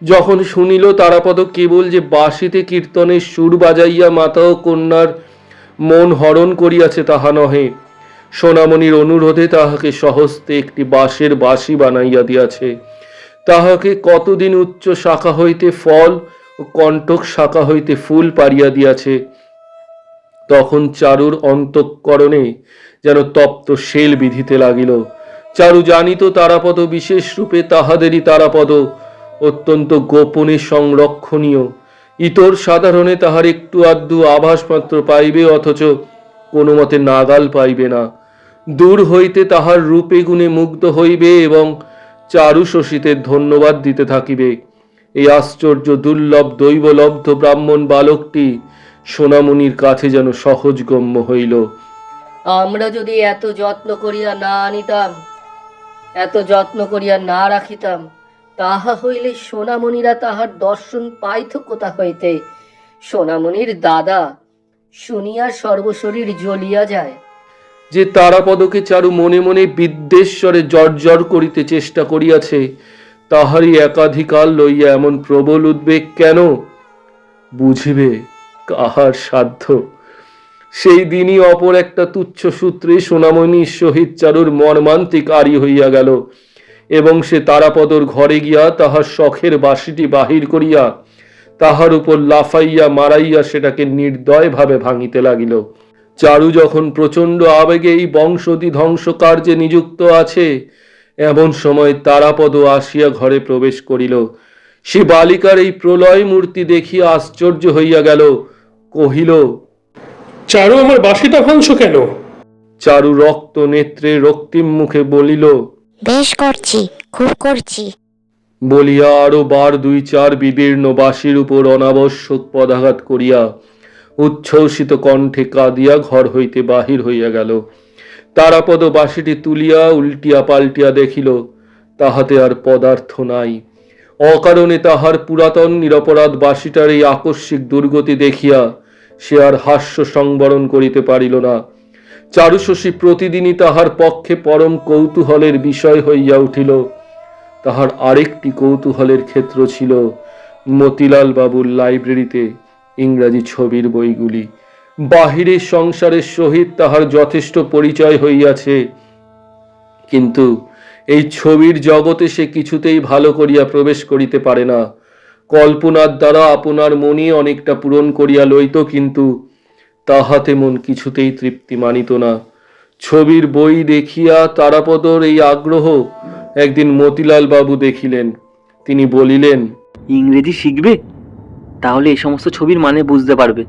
A: যখন শুনিল তারাপদ কেবল যে বাঁশিতে কীর্তনের সুর বাজাইয়া মাতা ও কন্যার মন হরণ করিয়াছে তাহা নহে, সোনামণির অনুরোধে তাহাকে সহস্তে একটি বাঁশের বাঁশি বানাইয়া দিয়াছে, তাহাকে কতদিন উচ্চ শাখা হইতে ফল ও কণ্টক শাখা হইতে ফুল পারিয়া দিয়াছে, তখন চারুর অন্তঃকরণে যেন তপ্ত শেল বিধিতে লাগিল। চারু জানিত তারাপদ বিশেষ রূপে তাহাদেরই তারাপদ, অত্যন্ত গোপনে সংরক্ষণীয়। ইতর সাধারণে তাহার একটু আধটু আভাস মাত্র পাইবে, অথচ কোনো মতে নাগাল পাইবে না। দূর হইতে তাহার রূপে গুণে মুগ্ধ হইবে এবং চারু শশীতে ধন্যবাদ দিতে থাকিবে। এই আশ্চর্য দুর্লভ দৈবলব্ধ ব্রাহ্মণ বালকটি সোনামণির কাছে যেন সহজগম্য হইল।
F: আমরা যদি এত যত্ন করিয়া না আনিতাম, এত যত্ন করিয়া না রাখিতাম, তাহা হইলে সোনামণিরা তাহার দর্শন পাইত কোথা হইতে? সোনামণির দাদা শুনিয়া সর্বশরীর জ্বলিয়া যায়।
A: যে তারাপদকে চারু মনে মনে বিদ্বেষরে জর্জর করিতে চেষ্টা করিয়াছে, তাহারই একাধিকার লইয়া এমন প্রবল উদ্বেগ কেন? বুঝিবে কাহার সাধ্য। সেই দিনই অপর একটা তুচ্ছ সূত্রে সোনামণির সহিত চারুর মর্মান্তিক আড়ি হইয়া গেল, এবং সে তারাপদর ঘরে গিয়া তাহার শখের বাঁশিটি বাহির করিয়া তাহার উপর লাফাইয়া মারাইয়া সেটাকে নির্দয়ভাবে ভাঙিতে লাগিল। চারু যখন প্রচণ্ড আবেগে এই বংশতি ধ্বংস কার্যে নিযুক্ত আছে, এমন সময় তারাপদ আসিয়া ঘরে প্রবেশ করিল। সে বালিকার এই প্রলয় মূর্তি দেখিয়া আশ্চর্য হইয়া গেল, কহিল,
B: চারু, আমার বাঁশিটা ভাঙছ কেন?
A: চারু রক্ত নেত্রে রক্তিম মুখে বলিল,
E: বেশ করছি, খুব করছি।
A: বলিয়া আরো বার দুই চার বিদীর্ণ বাঁশির উপর অনাবশ্যক পদাঘাত করিয়া উচ্ছ্বসিত কণ্ঠে কাঁদিয়া ঘর হইতে বাহির হইয়া গেল। তারাপদ বাঁশিটি তুলিয়া উল্টিয়া পাল্টিয়া দেখিল, তাহাতে আর পদার্থ নাই। অকারণে তাহার পুরাতন নিরপরাধ বাঁশিটার এই আকস্মিক দুর্গতি দেখিয়া সে আর হাস্য সংবরণ করিতে পারিল না। চারুশশী প্রতিদিনই তাহার পক্ষে পরম কৌতূহলের বিষয় হইয়া উঠিল। তাহার আরেকটি কৌতূহলের ক্ষেত্র ছিল মতিলাল বাবুর লাইব্রেরিতে ইংরাজি ছবির বইগুলি। বাহিরের সংসারের সহিত তাহার যথেষ্ট পরিচয় হইয়াছে, কিন্তু এই ছবির জগতে সে কিছুতেই ভালো করিয়া প্রবেশ করিতে পারে না। কল্পনার দ্বারা আপনার মনে অনেকটা পূরণ করিয়া লইত, কিন্তু তাহাতে মন কিছুতেই তৃপ্তি মানিত না। ছবির বই দেখিয়া তারাপদর এই আগ্রহ একদিন মতিলাল বাবু দেখিলেন। তিনি বলিলেন,
C: ইংরেজি শিখবে? তাহলে এই সমস্ত ছবির মানে বুঝতে পারবে।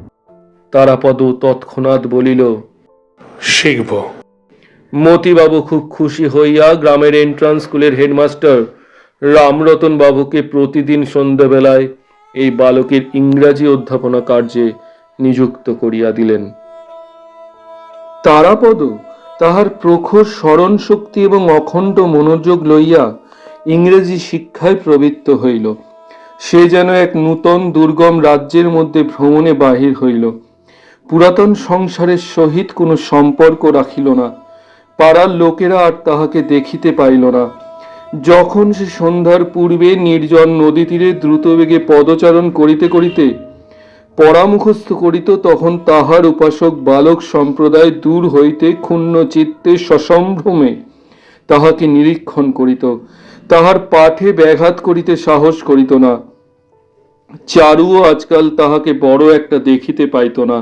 A: তারাপদ তৎক্ষণাৎ বলিল,
B: শিখব।
A: মতিবাবু খুব খুশি হইয়া গ্রামের এন্ট্রান্স স্কুলের হেডমাস্টার রামরতন বাবুকে প্রতিদিন সন্ধ্যাবেলায় এই বালকের ইংরাজি অধ্যাপনা কার্যে নিযুক্ত করিয়া দিলেন। তারাপদ তাহার প্রখর স্মরণ শক্তি এবং অখণ্ড মনোযোগ লইয়া ইংরেজি শিক্ষায় প্রবৃত্ত হইল। সে যেন এক নূতন দুর্গম রাজ্যের মধ্যে ভ্রমণে বাহির হইল। পুরাতন সংসারের সহিত কোনো সম্পর্ক রাখিল না। পাড়ার লোকেরা আর তাহাকে দেখিতে পাইল না। যখন সে সন্ধ্যার পূর্বে নির্জন নদী তীরে দ্রুতবেগে পদচারণ করিতে করিতে পরামুখস্থ করিত, তখন তাহার উপাসক বালক সম্প্রদায় দূর হইতে ক্ষুণ্ণ চিত্তে সসম্ভ্রমে তাহাকে নিরীক্ষণ করিত। তাহার পাঠে ব্যাঘাত করিতে সাহস করিত না। চারুও আজকাল তাহাকে বড় একটা দেখিতে পাইত না।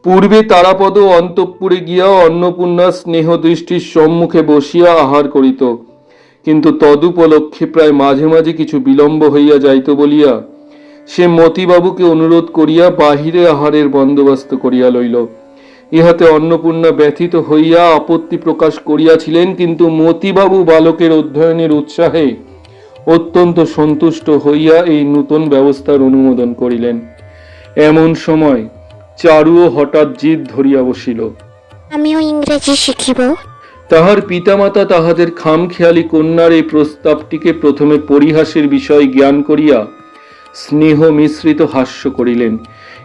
A: পূর্বে তারাপদ অন্তঃপুরে গিয়া অন্নপূর্ণা স্নেহ দৃষ্টির সম্মুখে বসিয়া আহার করিত, কিন্তু তদুপলক্ষে প্রায় মাঝে মাঝে কিছু বিলম্ব হইয়া যাইত বলিয়া সে মতিবাবুকে অনুরোধ করিয়া বাহিরে আহারের বন্দোবস্ত করিয়া লইল। ইহাতে অন্নপূর্ণা ব্যথিত হইয়া আপত্তি প্রকাশ করিয়াছিলেন, কিন্তু মতিবাবু বালকের অধ্যয়নের উৎসাহে অত্যন্ত সন্তুষ্ট হইয়া এই নূতন ব্যবস্থার অনুমোদন করিলেন। এমন সময় চারুও হঠাৎ জিদ ধরিয়া বসিল।
E: আমিও ইংরেজি শিখিব।
A: তাহার পিতামাতা তাহাদের খামখেয়ালি কন্যার এই প্রস্তাবটিকে প্রথমে পরিহাসের বিষয় জ্ঞান করিয়া স্নেহ মিশ্রিত হাস্য করিলেন,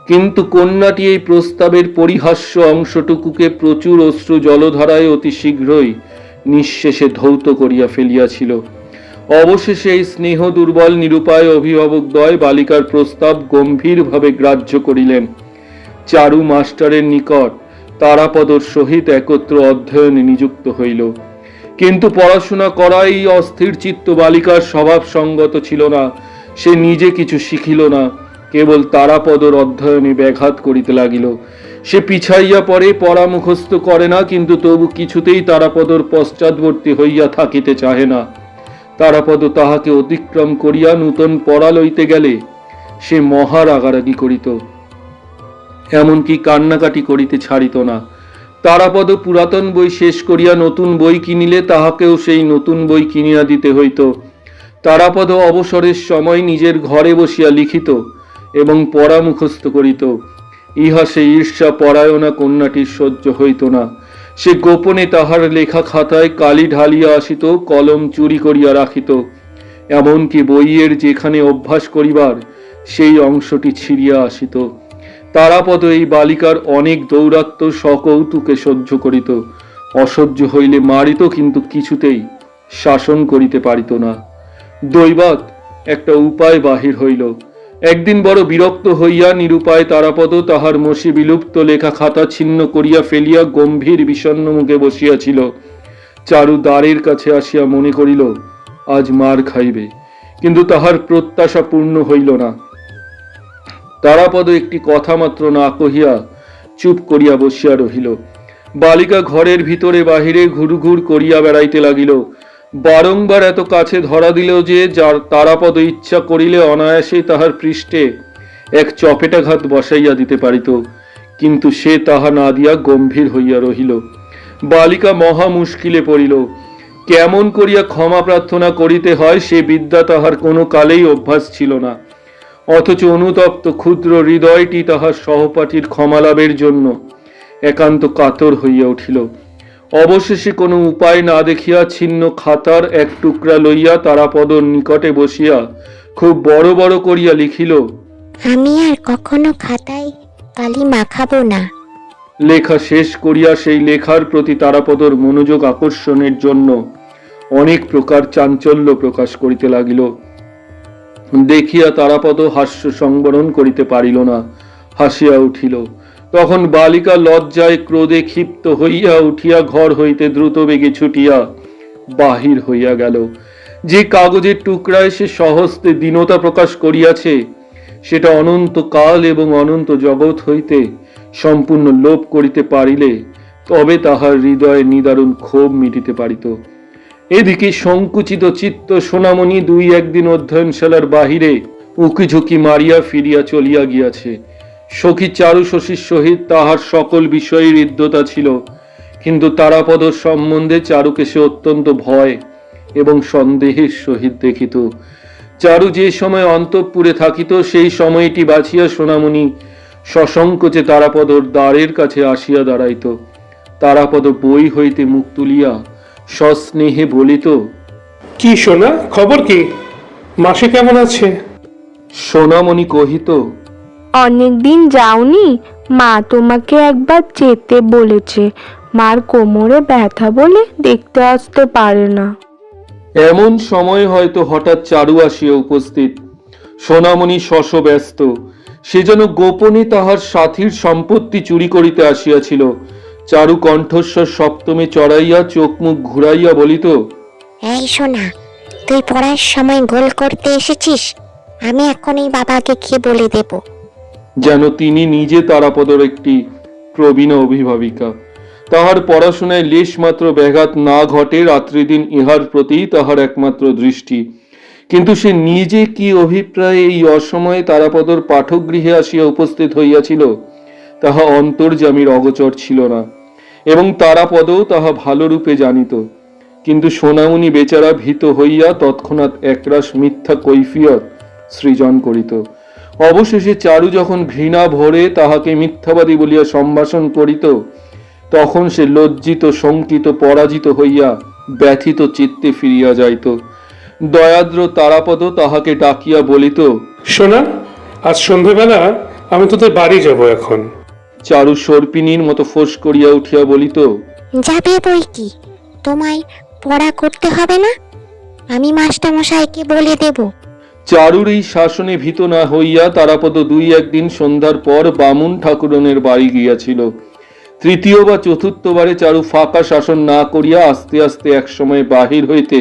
A: কিন্তু কন্যাটি এই প্রস্তাবের পরিহাস্য অংশটুকুকে প্রচুর অশ্রু জলধারায় অতি শীঘ্রই নিঃশেষে ধৌত করিয়া ফেলিয়াছিল। অবশেষে এই স্নেহ দুর্বল নিরুপায় অভিভাবকদ্বয় বালিকার প্রস্তাব গম্ভীরভাবে গ্রাহ্য করিলেন। চারু মাস্টারের নিকট তারাপদর সহিত একত্র অধ্যয়নে নিযুক্ত হইল, কিন্তু পড়াশোনা করা এই অস্থির চিত্ত বালিকার স্বভাব সঙ্গত ছিল না। সে নিজে কিছু শিখিল না, কেবল তারাপদর অধ্যয়নে ব্যাঘাত করিতে লাগিল। সে পিছাইয়া পড়ে, পড়া মুখস্থ করে না, কিন্তু তবু কিছুতেই তারাপদর পশ্চাৎবর্তী হইয়া থাকিতে চাহে না। তারাপদ তাহাকে অতিক্রম করিয়া নূতন পড়া লইতে গেলে সে মহা রাগারাগি করিত, এমনকি কান্নাকাটি করিতে ছাড়িত না। তারাপদ পুরাতন বই শেষ করিয়া নতুন বই কিনিলে তাহাকেও সেই নতুন বই কিনিয়া দিতে হইত। তারাপদ অবসরের সময় নিজের ঘরে বসিয়া লিখিত এবং পড়া মুখস্থ করিত। ইহা সেই ঈর্ষা পরায়ণা কন্যাটির সহ্য হইত না। সে গোপনে তাহার লেখা খাতায় কালি ঢালিয়া আসিত, কলম চুরি করিয়া রাখিত, এমনকি বইয়ের যেখানে অভ্যাস করিবার সেই অংশটি ছিঁড়িয়া আসিত। তারাপদ এই বালিকার অনেক দৌরাত্ম্য সকৌতুকে সহ্য করিত। অসহ্য হইলে মারিত, কিন্তু কিছুতেই শাসন করিতে পারিত না। দৈবাৎ একটা উপায় বাহির হইল। একদিন বড় বিরক্ত হইয়া নিরুপায় তারাপদ তাহার মসি বিলুপ্ত লেখা খাতা ছিন্ন করিয়া ফেলিয়া গম্ভীর বিষণ্ণ মুখে বসিয়াছিল। চারু দ্বারের কাছে আসিয়া মনে করিল আজ মার খাইবে, কিন্তু তাহার প্রত্যাশা পূর্ণ হইল না। তারাপদ একটি কথা মাত্র না কহিয়া চুপ করিয়া বসিয়া রহিল। বালিকা ঘরের ভিতরে বাহিরে ঘুরঘুর করিয়া বেড়াইতে লাগিল। বারংবার এত কাছে ধরা দিল যে যার তারাপদ ইচ্ছা করিলে অনায়াসে তাহার পৃষ্ঠে এক চপেটাঘাত বসাইয়া দিতে পারিত, কিন্তু সে তাহা না দিয়া গম্ভীর হইয়া রহিল। বালিকা মহা মুশকিলে পড়িল। কেমন করিয়া ক্ষমা প্রার্থনা করিতে হয় সে বিদ্যা তাহার কোনো কালেই অভ্যাস ছিল না, অথচ অনুতপ্ত ক্ষুদ্র হৃদয়টি তাহার সহপাঠীর ক্ষমালাভের জন্য একান্ত কাতর হইয়া উঠিল। অবশেষে কোনো উপায় না দেখিয়া ছিন্ন খাতার এক টুকরা লইয়া তারাপদর নিকটে বসিয়া খুব বড় বড় করিয়া লিখিল,
E: আমি আর কখনো খাতায় কালি মাখাবো না।
A: লেখা শেষ করিয়া সেই লেখার প্রতি তারাপদর মনোযোগ আকর্ষণের জন্য অনেক প্রকার চাঞ্চল্য প্রকাশ করিতে লাগিল। দেখিয়া তারাপদ হাস্য সংবরণ করিতে পারিল না, হাসিয়া উঠিল। তখন বালিকা লজ্জায় ক্রোধে ক্ষিপ্ত হইয়া উঠিয়া ঘর হইতে দ্রুত বেগে ছুটিয়া বাহির হইয়া গেল। যে কাগজের টুকরায় সে সহস্তে দীনতা প্রকাশ করিয়াছে সেটা অনন্ত কাল এবং অনন্ত জগৎ হইতে সম্পূর্ণ লোপ করিতে পারিলে তবে তাহার হৃদয়ে নিদারুণ ক্ষোভ মিটিতে পারিত। এদিকে সংকুচিত চিত্ত সোনামণি দুই একদিন অধ্যয়নশালার বাহিরে উকিঝুঁকি মারিয়া ফিরিয়া চলিয়া গিয়াছে। সখী চারু শশীর সহিত তাহার সকল বিষয়ে হৃদ্যতা ছিল, কিন্তু তারাপদ সম্বন্ধে চারুকে সে অত্যন্ত ভয় এবং সন্দেহের সহিত দেখিত। চারু যে সময় অন্তঃপুরে থাকিত সেই সময়টি বাছিয়া সোনামণি সসংকোচে তারাপদর দ্বারের কাছে আসিয়া দাঁড়াইত। তারাপদ বই হইতে মুখ তুলিয়া সস্নেহে বলিত,
B: কি সোনা, খবর কি? মাসে কেমন আছে?
A: সোনামণি কহিত,
G: অনেকদিন যাওনি, মা তোমাকে একবার যেতে বলেছে। মার কোমরে ব্যথা বলে দেখতে আসতে পারে না।
A: এমন সময় হয়তো হঠাৎ চারু আসিয়া উপস্থিত। সোনামণি শশ ব্যস্ত, সে যেন গোপনে তাহার সাথীর সম্পত্তি চুরি করিতে আসিয়াছিল। চারু কণ্ঠস্বর সপ্তমে চড়াইয়া চোখ মুখ ঘুরাইয়া বলিত,
E: এই শোনা, তুই পড়ার সময় গোল করতে এসেছিস? আমি এখনই বাবাকে কি বলে দেব।
A: যেন তিনি নিজে তারাপদর একটি প্রবীণ অভিভাবিকা। তাহার পড়াশোনায় লেশ মাত্র ব্যাঘাত না ঘটে, রাত্রিদিন ইহার প্রতি তাহার একমাত্র দৃষ্টি। কিন্তু সে নিজে কি অভিপ্রায়ে এই অসময়ে তারাপদর পাঠগৃহে আসিয়া উপস্থিত হইয়াছিল তাহা অন্তর্যামীর অগোচর ছিল না, এবং তারাপদও তাহা ভালো রূপে জানিত। কিন্তু সোনামণি বেচারা ভীত হইয়া তৎক্ষণাৎ একরাশ মিথ্যা কৈফিয়ত সৃজন করিত। অবশেষে চারু যখন ঘৃণা ভরে তাহাকে মিথ্যাবাদী বলিয়া সম্ভাষণ করিত, তখন সে লজ্জিত, শঙ্কিত, পরাজিত হইয়া ব্যথিত চিত্তে ফিরিয়া যাইত। দয়াদ্র তারাপদ তাহাকে ডাকিয়া বলিত,
B: সোনা, আজ সন্ধ্যাবেলা আমি তোদের বাড়ি যাব এখন।
A: চারু সর্পিনীর মতো ফোঁস করিয়া উঠিয়া বলিত,
E: যাবে বই কি, তোমায় পড়া করতে হবে না? আমি মাস্টারমশাইকে বলে দেব।
A: চারুর এই শাসনে ভীত না হইয়া তারাপদ দুই একদিন সন্ধ্যার পর বামুন ঠাকুরনের বাড়ি গিয়াছিল। তৃতীয় বা চতুর্থবারে চারু ফাঁকা শাসন না করিয়া আস্তে আস্তে এক সময় বাহির হইতে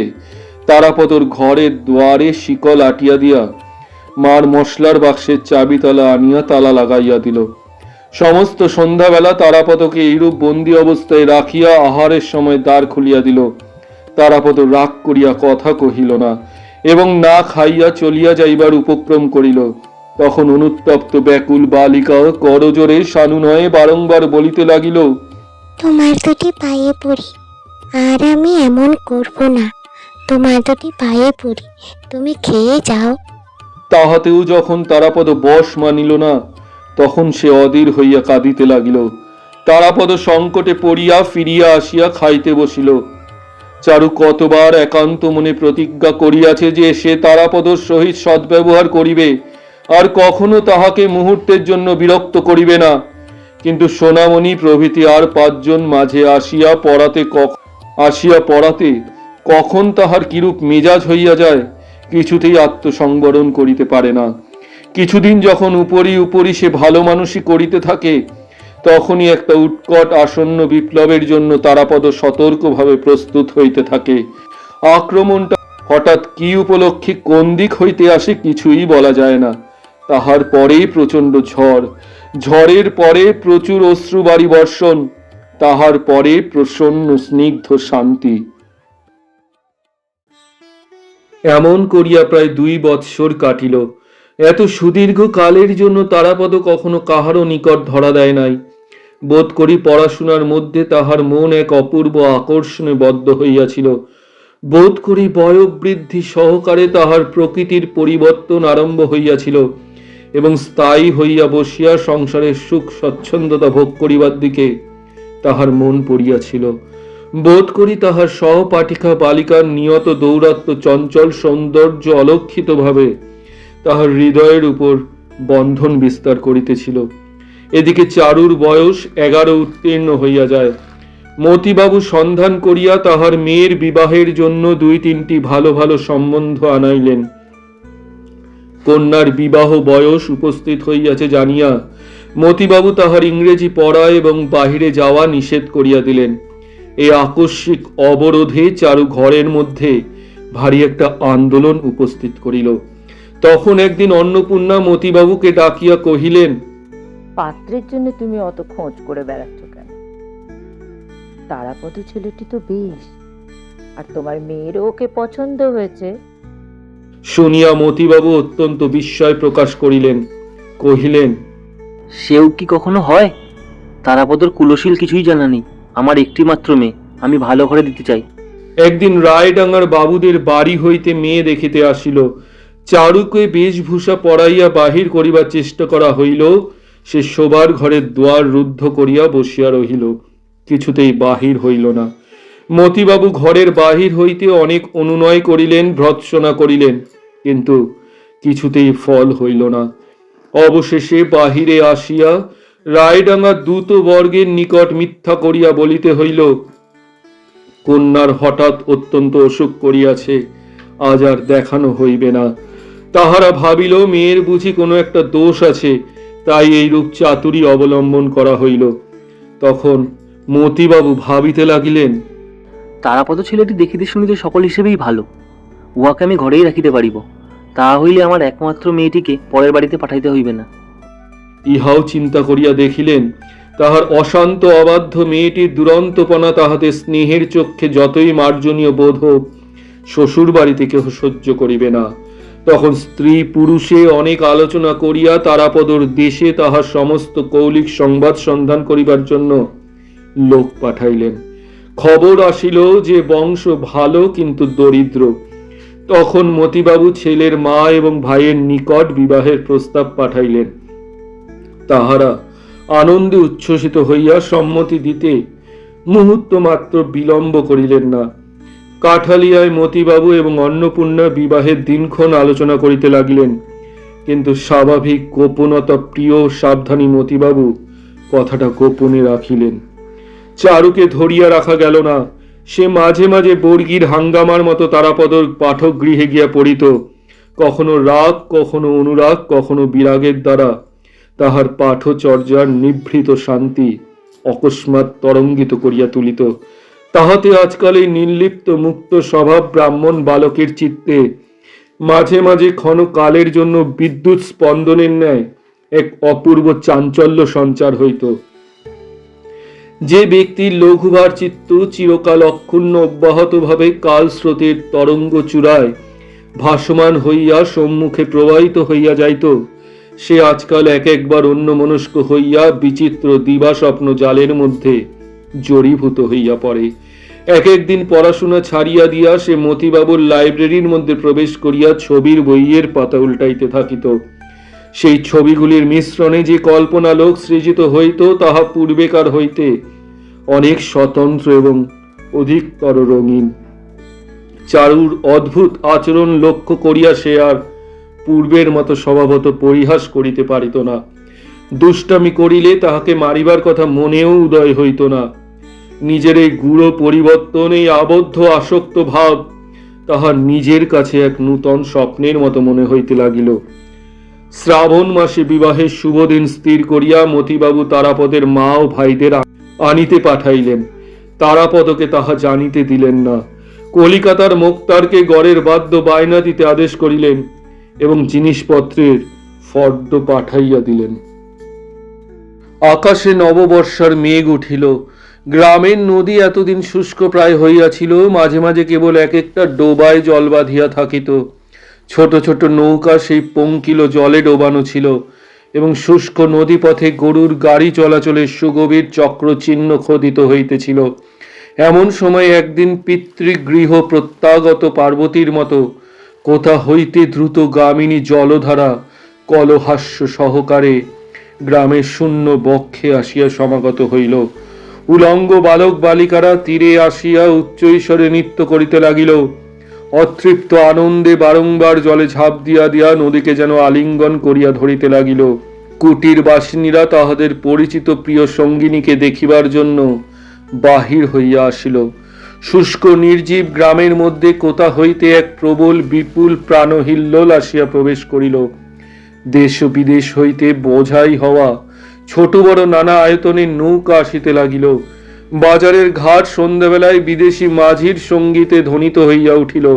A: তারাপদর ঘরের দুয়ারে শিকল আটিয়া দিয়া মার মশলার বাক্সের চাবি তালা আনিয়া তালা লাগাইয়া দিল। সমস্ত সন্ধ্যাবেলা তারাপদকে এইরূপ বন্দি অবস্থায় রাখিয়া আহারের সময় দ্বার খুলিয়া দিল। তারাপদ রাগ করিয়া কথা কহিল না এবং না খাইয়া চলিয়া যাইবার উপক্রম করিল। তখন অনুত্তপ্ত ব্যাকুল বালিকা করজোরে সানুনয়ে বারংবার বলিতে লাগিল,
E: তোমার দুটি পায়ে পড়ি, আর আমি এমন করব না। তোমার দুটি পায়ে পড়ি, তুমি খেয়ে যাও।
A: তাহাতেও যখন তারাপদ বশ মানিল না, তখন সে অধীর হইয়া কাঁদিতে লাগিল। তারাপদ সংকটে পড়িয়া ফিরিয়া আসিয়া খাইতে বসিল। চারু কতবার একান্ত মনে প্রতিজ্ঞা করিয়াছে যে সে তারাপদর সহিত সদ্ব্যবহার করিবে, আর কখনো তাহাকে মুহূর্তের জন্য বিরক্ত করিবে না। কিন্তু সোনামণি প্রভৃতি আর 5 জন মাঝে আসিয়া পড়াতে কখন তাহার কিরূপ মেজাজ হইয়া যায়, কিছুতেই আত্মসংবরণ করিতে পারে না। কিছুদিন যখন উপরি উপরি সে ভালো মানুষই করিতে থাকে, তখনই একটা উৎকট আসন্ন বিপ্লবের জন্য তারাপদ সতর্কভাবে প্রস্তুত হইতে থাকে। আক্রমণটা হঠাৎ কি উপলক্ষে কোন দিক হইতে আসে কিছুই বলা যায় না। তাহার পরে প্রচণ্ড ঝড়, ঝড়ের পরে প্রচুর অশ্রুবারি বর্ষণ, তাহার পরে প্রসন্ন স্নিগ্ধ শান্তি। এমন করিয়া প্রায় 2 বৎসর কাটিল। এত সুদীর্ঘ কালের জন্য তারাপদ কখনো কাহারও নিকট ধরা দেয় নাই। বোধ করি পড়াশোনার মধ্যে তাহার মন এক অপূর্ব আকর্ষণে বদ্ধ হইয়াছিল। বোধ করি বয়োবৃদ্ধি সহকারে তাহার প্রকৃতির পরিবর্তন আরম্ভ হইয়াছিল এবং স্থায়ী হইয়া বসিয়া সংসারের সুখ স্বচ্ছন্দতা ভোগ করিবার দিকে তাহার মন পড়িয়াছিল। বোধ করি তাহার সহপাঠিকা বালিকার নিয়ত দৌরাত্ম্য চঞ্চল সৌন্দর্য অলক্ষিতভাবে তাহার হৃদয়ের উপর বন্ধন বিস্তার করিতেছিল। এদিকে চারুর বয়স 11 উত্তীর্ণ হইয়া যায়। মতিবাবু সন্ধান করিয়া তাহার মেয়ের বিবাহের জন্য 2-3টি ভালো ভালো সম্বন্ধ আনাইলেন। কন্যার বিবাহ বয়স উপস্থিত হইয়াছে জানিয়া মতিবাবু তাহার ইংরেজি পড়া এবং বাহিরে যাওয়া নিষেধ করিয়া দিলেন। এই আকস্মিক অবরোধে চারু ঘরের মধ্যে ভারী একটা আন্দোলন উপস্থিত করিল। তখন একদিন অন্নপূর্ণা মতিবাবুকে ডাকিয়া কহিলেন,
D: পাত্রের জন্য তুমি অত খোঁজ করে বেড়াচ্ছ কেন? তারাপদ ছেলেটি তো বেশ, আর তোমার মেয়েরও ওকে পছন্দ হয়েছে।
A: শুনিয়া মতিবাবু অত্যন্ত বিস্ময় প্রকাশ করিলেন। কহিলেন,
C: সেও কি কখনো হয়? তারাপদর কুলশীল কিছুই জানা নেই। আমার একটি মাত্র মেয়ে, আমি ভালো ঘরে দিতে চাই।
A: একদিন রায়ডাঙ্গার বাবুদের বাড়ি হইতে মেয়ে দেখিতে আসিল। চারুকে বেশভূষা পরাইয়া বাহির করিবার চেষ্টা করা হইল। সে শোবার ঘরের দুয়ার রুদ্ধ করিয়া বসিয়া রহিল, কিছুতেই বাহির হইল না। মতিবাবু ঘরের বাহির হইতে অনেক অনুনয় করিলেন, ভর্ৎসনা করিলেন, কিন্তু কিছুতেই ফল হইল না। অবশেষে বাহিরে আসিয়া রায়ডাঙ্গা দূতবর্গের নিকট মিথ্যা করিয়া বলিতে হইল, কন্যার হঠাৎ অত্যন্ত অসুখ করিয়াছে, আজ আর দেখানো হইবে না। তাহারা ভাবিল মেয়ের বুঝি কোনো একটা দোষ আছে, তাই এইরূপ চাতুরী অবলম্বন করা হইল। তখন মতিবাবু ভাবিতে লাগিলেন,
C: তারাপদ ছেলেটি দেখিতে শুনিতে সকল হিসেবেই ভালো, উহাকে আমি ঘরেই রাখিতে পারিব। তাহা হইলে আমার একমাত্র মেয়েটিকে পরের বাড়িতে পাঠাইতে হইবে না।
A: ইহাও চিন্তা করিয়া দেখিলেন তাহার অশান্ত অবাধ্য মেয়েটির দুরন্তপনা তাহাতে স্নেহের চক্ষে যতই মার্জনীয় বোধ হোক, শ্বশুর বাড়িতে কেহ সহ্য করিবে না। তখন স্ত্রী পুরুষে অনেক আলোচনা করিয়া তারাপদর দেশে তাহার সমস্ত কৌলিক সংবাদ সন্ধান করিবার জন্য লোক পাঠাইলেন। খবর আসিল যে বংশ ভালো কিন্তু দরিদ্র। তখন মতিবাবু ছেলের মা এবং ভাইয়ের নিকট বিবাহের প্রস্তাব পাঠাইলেন। তাহারা আনন্দে উচ্ছ্বসিত হইয়া সম্মতি দিতে মুহূর্ত মাত্র বিলম্ব করিলেন না। কাঠালিয়ায় মতিবাবু এবং অন্নপূর্ণা বিবাহের দিনক্ষণ আলোচনা করিতে লাগিলেন, কিন্তু স্বাভাবিক গোপনতা প্রিয় সাবধানী মতিবাবু কথাটা গোপনে রাখিলেন। চারুকে ধরিয়া রাখা গেল না। সে মাঝে মাঝে বর্গির হাঙ্গামার মতো তারাপদর পাঠক গৃহে গিয়া পড়িত। কখনো রাগ, কখনো অনুরাগ, কখনো বিরাগের দ্বারা তাহার পাঠচর্যার নিভৃত শান্তি অকস্মাৎ তরঙ্গিত করিয়া তুলিত। তাহাতে আজকাল এই নির্লিপ্ত মুক্ত স্বভাব ব্রাহ্মণ বালকের চিত্তে মাঝে মাঝে ক্ষণকালের জন্য বিদ্যুৎ স্পন্দনের ন্যায় এক অপূর্ব চাঞ্চল্য সঞ্চার হইত। যে ব্যক্তির লঘুভার চিত্ত চিরকাল অক্ষুণ্ণ অব্যাহতভাবে কাল স্রোতের তরঙ্গ চূড়ায় ভাসমান হইয়া সম্মুখে প্রবাহিত হইয়া যাইত, সে আজকাল এক একবার অন্যমনস্ক হইয়া বিচিত্র দিবাস্বপ্ন জালের মধ্যে জড়ীভূত হইয়া পড়ে। এক একদিন পড়াশোনা ছাড়িয়া দিয়া সে মতিবাবুর লাইব্রেরির মধ্যে প্রবেশ করিয়া ছবির বইয়ের পাতা উল্টাইতে থাকিত। সেই ছবিগুলির মিশ্রণে যে কল্পনালোক সৃজিত হইত তাহা পূর্বেকার হইতে অনেক স্বতন্ত্র এবং অধিকতর রঙিন। চারুর অদ্ভুত আচরণ লক্ষ্য করিয়া সে আর পূর্বের মতো স্বভাবত পরিহাস করিতে পারিত না। দুষ্টামি করিলে তাহাকে মারিবার কথা মনেও উদয় হইত না। নিজের এই গূঢ় পরিবর্তন, এই আবদ্ধ আসক্ত ভাব তাহার নিজের কাছে এক নূতন স্বপ্নের মতো মনে হইতে লাগিল। শ্রাবণ মাসে বিবাহের শুভদিন স্থির করিয়া মতিবাবু তারাপদের মা ও ভাইদের আনিতে পাঠাইলেন। তারাপদকে তাহা জানিতে দিলেন না। কলিকাতার মোক্তারকে গড়ের বাদ্য বায়না দিতে আদেশ করিলেন এবং জিনিসপত্রের ফর্দ পাঠাইয়া দিলেন। আকাশে নববর্ষার মেঘ উঠিল। গ্রামের নদী এতদিন শুষ্ক প্রায় হইয়াছিল, মাঝে মাঝে কেবল এক একটা ডোবায় জল বাঁধিয়া থাকিত। ছোট ছোট নৌকা সেই পঙ্কিল জলে ডোবানো ছিল এবং শুষ্ক নদীপথে গরুর গাড়ি চলাচলের সুগভীর চক্রচিহ্ন খোদিত হইতেছিল। এমন সময় একদিন পিতৃগৃহ প্রত্যাগত পার্বতীর মতো কোথা হইতে দ্রুতগামিনী জলধারা কলহাস্য সহকারে গ্রামের শূন্য বক্ষে আসিয়া সমাগত হইল। উলঙ্গ বালক বালিকারা তীরে আসিয়া উচ্চৈস্বরে নৃত্য করিতে লাগিল। অতৃপ্ত আনন্দে বারংবার জলে ঝাঁপ দিয়া দিয়া নদীকে যেন আলিঙ্গন করিয়া ধরিতে লাগিল। কুটির বাসিনীরা তাহাদের পরিচিত প্রিয় সঙ্গিনীকে দেখিবার জন্য বাহির হইয়া আসিল। শুষ্ক নির্জীব গ্রামের মধ্যে কোথা হইতে এক প্রবল বিপুল প্রাণহিল্লোল আসিয়া প্রবেশ করিল। দেশ ও বিদেশ হইতে বোঝাই হওয়া ছোট বড় নানা আয়তনের নৌকা আসিতে লাগিল। বাজারের ঘাট সন্ধ্যাবেলায় বিদেশি মাঝির সঙ্গীতে ধ্বনিত হইয়া উঠিল।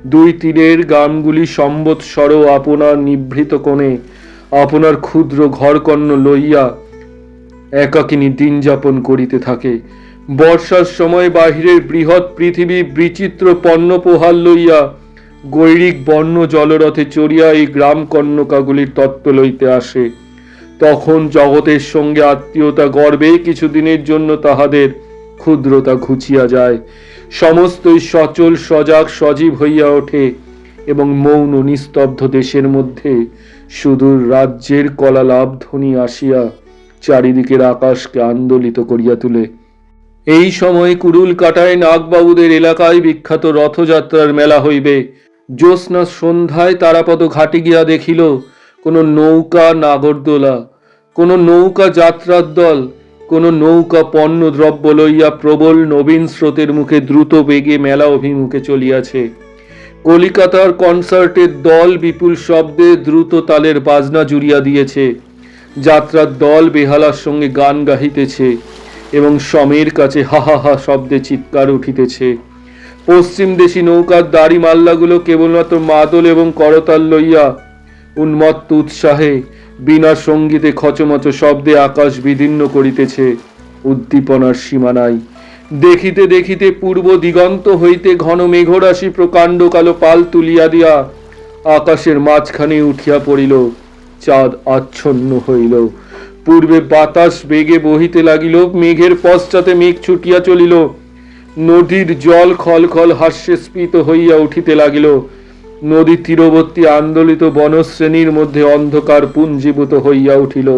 A: দুই তীরের গ্রামগুলি সম্বৎসর আপনার নিভৃত কোণে আপনার ক্ষুদ্র ঘরকন্ন লইয়া একাকিনী দিন যাপন করিতে থাকে। বর্ষার সময় বাহিরের বৃহৎ পৃথিবী বিচিত্র পণ্যপোহার লইয়া গৈরিক বর্ণ জলরথে চড়িয়া এই গ্রাম কন্যকাগুলির তত্ত্ব লইতে আসে। তখন জগতের সঙ্গে আত্মীয়তা গর্বে কিছুদিনের জন্য তাহাদের ক্ষুদ্রতা ঘুচিয়া যায়। সমস্তই সচল সজাগ সজীব হইয়া ওঠে এবং মৌন নিস্তব্ধ দেশের মধ্যে সুদূর রাজ্যের কলালাভ ধ্বনি আসিয়া চারিদিকের আকাশকে আন্দোলিত করিয়া তুলে। এই সময় কুড়ুল কাটায় নাগবাবুদের এলাকায় বিখ্যাত রথযাত্রার মেলা হইবে। জ্যোৎস্না সন্ধ্যায় তারাপদ ঘাটে গিয়া দেখিল কোনো নৌকা নাগরদোলা, কোনো নৌকা যাত্রার দল, কোনো নৌকা পণ্য দ্রব্য লইয়া প্রবল নবীন স্রোতের মুখে দ্রুত বেগে মেলা অভিমুখে চলিয়াছে। কলিকাতার কনসার্টের দল বিপুল শব্দে দ্রুত তালের বাজনা জুড়িয়া দিয়েছে। যাত্রার দল বেহালার সঙ্গে গান গাহিতেছে এবং সমের কাছে হা হা হা শব্দে চিৎকার উঠিতেছে। পশ্চিম দেশি নৌকার দাড়ি মাল্লাগুলো কেবলমাত্র মাদল এবং করতাল লইয়া উন্মত্ত উৎসাহে বিনা সঙ্গীতে খচমচ শব্দে আকাশ বিদীর্ণ করিতেছে। উদ্দীপনার সীমা নাই। দেখিতে দেখিতে পূর্ব দিগন্ত হইতে ঘন মেঘরাশি প্রকাণ্ড কালো পাল তুলিয়া দিয়া আকাশের মাঝখানে উঠিয়া পড়িল। চাঁদ আচ্ছন্ন হইল। পূর্বে বাতাস বেগে বহিতে লাগিল, মেঘের পশ্চাতে মেঘ ছুটিয়া চলিল। নদীর জল খল খল হাস্যে স্ফীত হইয়া উঠিতে লাগিল। নদী তীরবর্তী আন্দোলিত বনশ্রেণীর মধ্যে অন্ধকার পুঞ্জীভূত হইয়া উঠিল।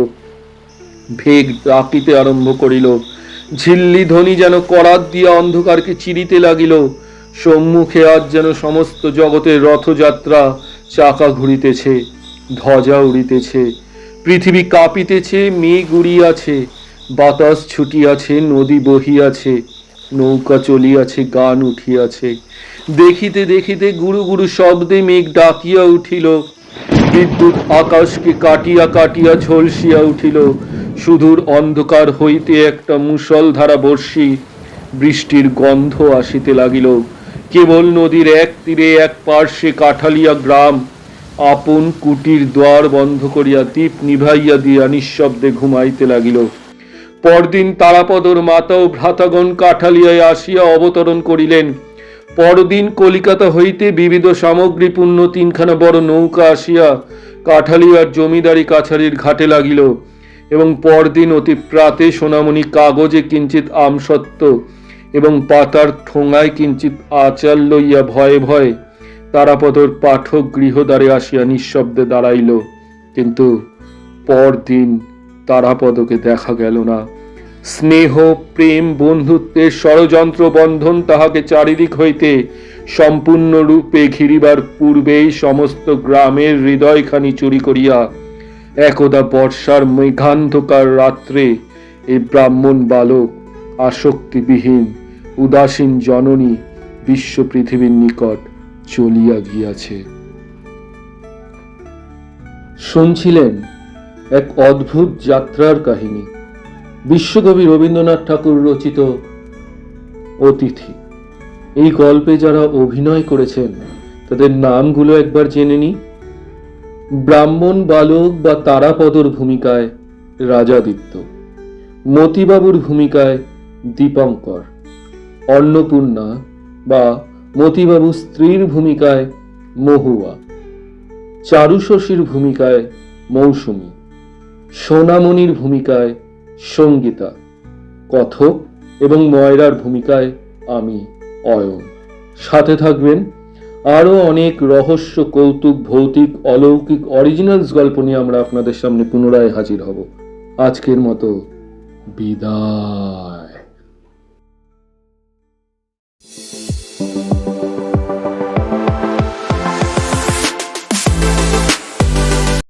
A: ভেগ ডাকিতে আরম্ভ করিল। ঝিল্লি ধ্বনি যেন করাত দিয়া অন্ধকারকে চিরিতে লাগিল। সম্মুখে আজ যেন সমস্ত জগতের রথযাত্রা চাকা ঘুরিতেছে, ধ্বজা উড়িতেছে, পৃথিবী কাঁপিতেছে, মেঘ উড়িয়াছে, বাতাস ছুটিয়াছে, নদী বহিয়াছে, নৌকা চলিয়াছে, গান উঠিয়াছে। দেখিতে দেখিতে গুরু গুরু শব্দে মেঘ ডাকিয়া উঠিল। বিদ্যুৎ আকাশকে কাটিয়া কাটিয়া ঝলসিয়া উঠিল। সুদূর অন্ধকার হইতে একটা মুষলধারা বর্ষি বৃষ্টির গন্ধ আসিতে লাগিল। কেবল নদীর এক তীরে এক পার্শ্বে কাঠালিয়া গ্রাম, আপন কুটির দ্বার বন্ধ করিয়া দীপ নিভাইয়া দিয়া নিঃশব্দে ঘুমাইতে লাগিল। পরদিন তারাপদর মাতা ও ভ্রাতাগণ কাঠালিয়ায় আসিয়া অবতরণ করিলেন। পরদিন কলিকাতা হইতে বিবিধ সামগ্রীপূর্ণ তিনখানা বড় নৌকা আসিয়া কাঠালিয়ার জমিদারি কাছারির ঘাটে লাগিল এবং পরদিন অতি প্রাতে সোনামণি কাগজে কিঞ্চিত আমসত্ত্ব এবং পাতার ঠোঙায় কিঞ্চিত আচার লইয়া ভয়ে ভয়ে তারাপদর পাঠক গৃহদ্বারে আসিয়া নিঃশব্দে দাঁড়াইল। কিন্তু পরদিন তারাপদকে দেখা গেল না। স্নেহ প্রেম বন্ধুত্বের ষড়যন্ত্র বন্ধন তাহাকে চারিদিক হইতে সম্পূর্ণরূপে ঘিরিবার পূর্বেই সমস্ত গ্রামের হৃদয়খানি চুরি করিয়া একদা বর্ষার মেঘান্ধকার রাত্রে এই ব্রাহ্মণ বালক আসক্তিবিহীন উদাসীন জননী বিশ্ব পৃথিবীর নিকট চলিয়া গিয়াছে। শুনছিলেন এক অদ্ভুত যাত্রার কাহিনী, বিশ্বকবি রবীন্দ্রনাথ ঠাকুর রচিত অতিথি। এই গল্পে যারা অভিনয় করেছেন তাদের নামগুলো একবার জেনে নিই। ব্রাহ্মণ বালক বা তারাপদর ভূমিকায় রাজাদিত্য, মতিবাবুর ভূমিকায় দীপঙ্কর, অন্নপূর্ণা বা মতিবাবু স্ত্রীর ভূমিকায় মহুয়া, চারুশশীর ভূমিকায় মৌসুমী, সোনামণির ভূমিকায় সঙ্গীতা, কথক এবং ময়রার ভূমিকায় আমি অয়ন। সাথে থাকবেন, আরও অনেক রহস্য, কৌতুক, ভৌতিক, অলৌকিক অরিজিনালস গল্প নিয়ে আমরা আপনাদের সামনে পুনরায় হাজির হব। আজকের মতো বিদায়।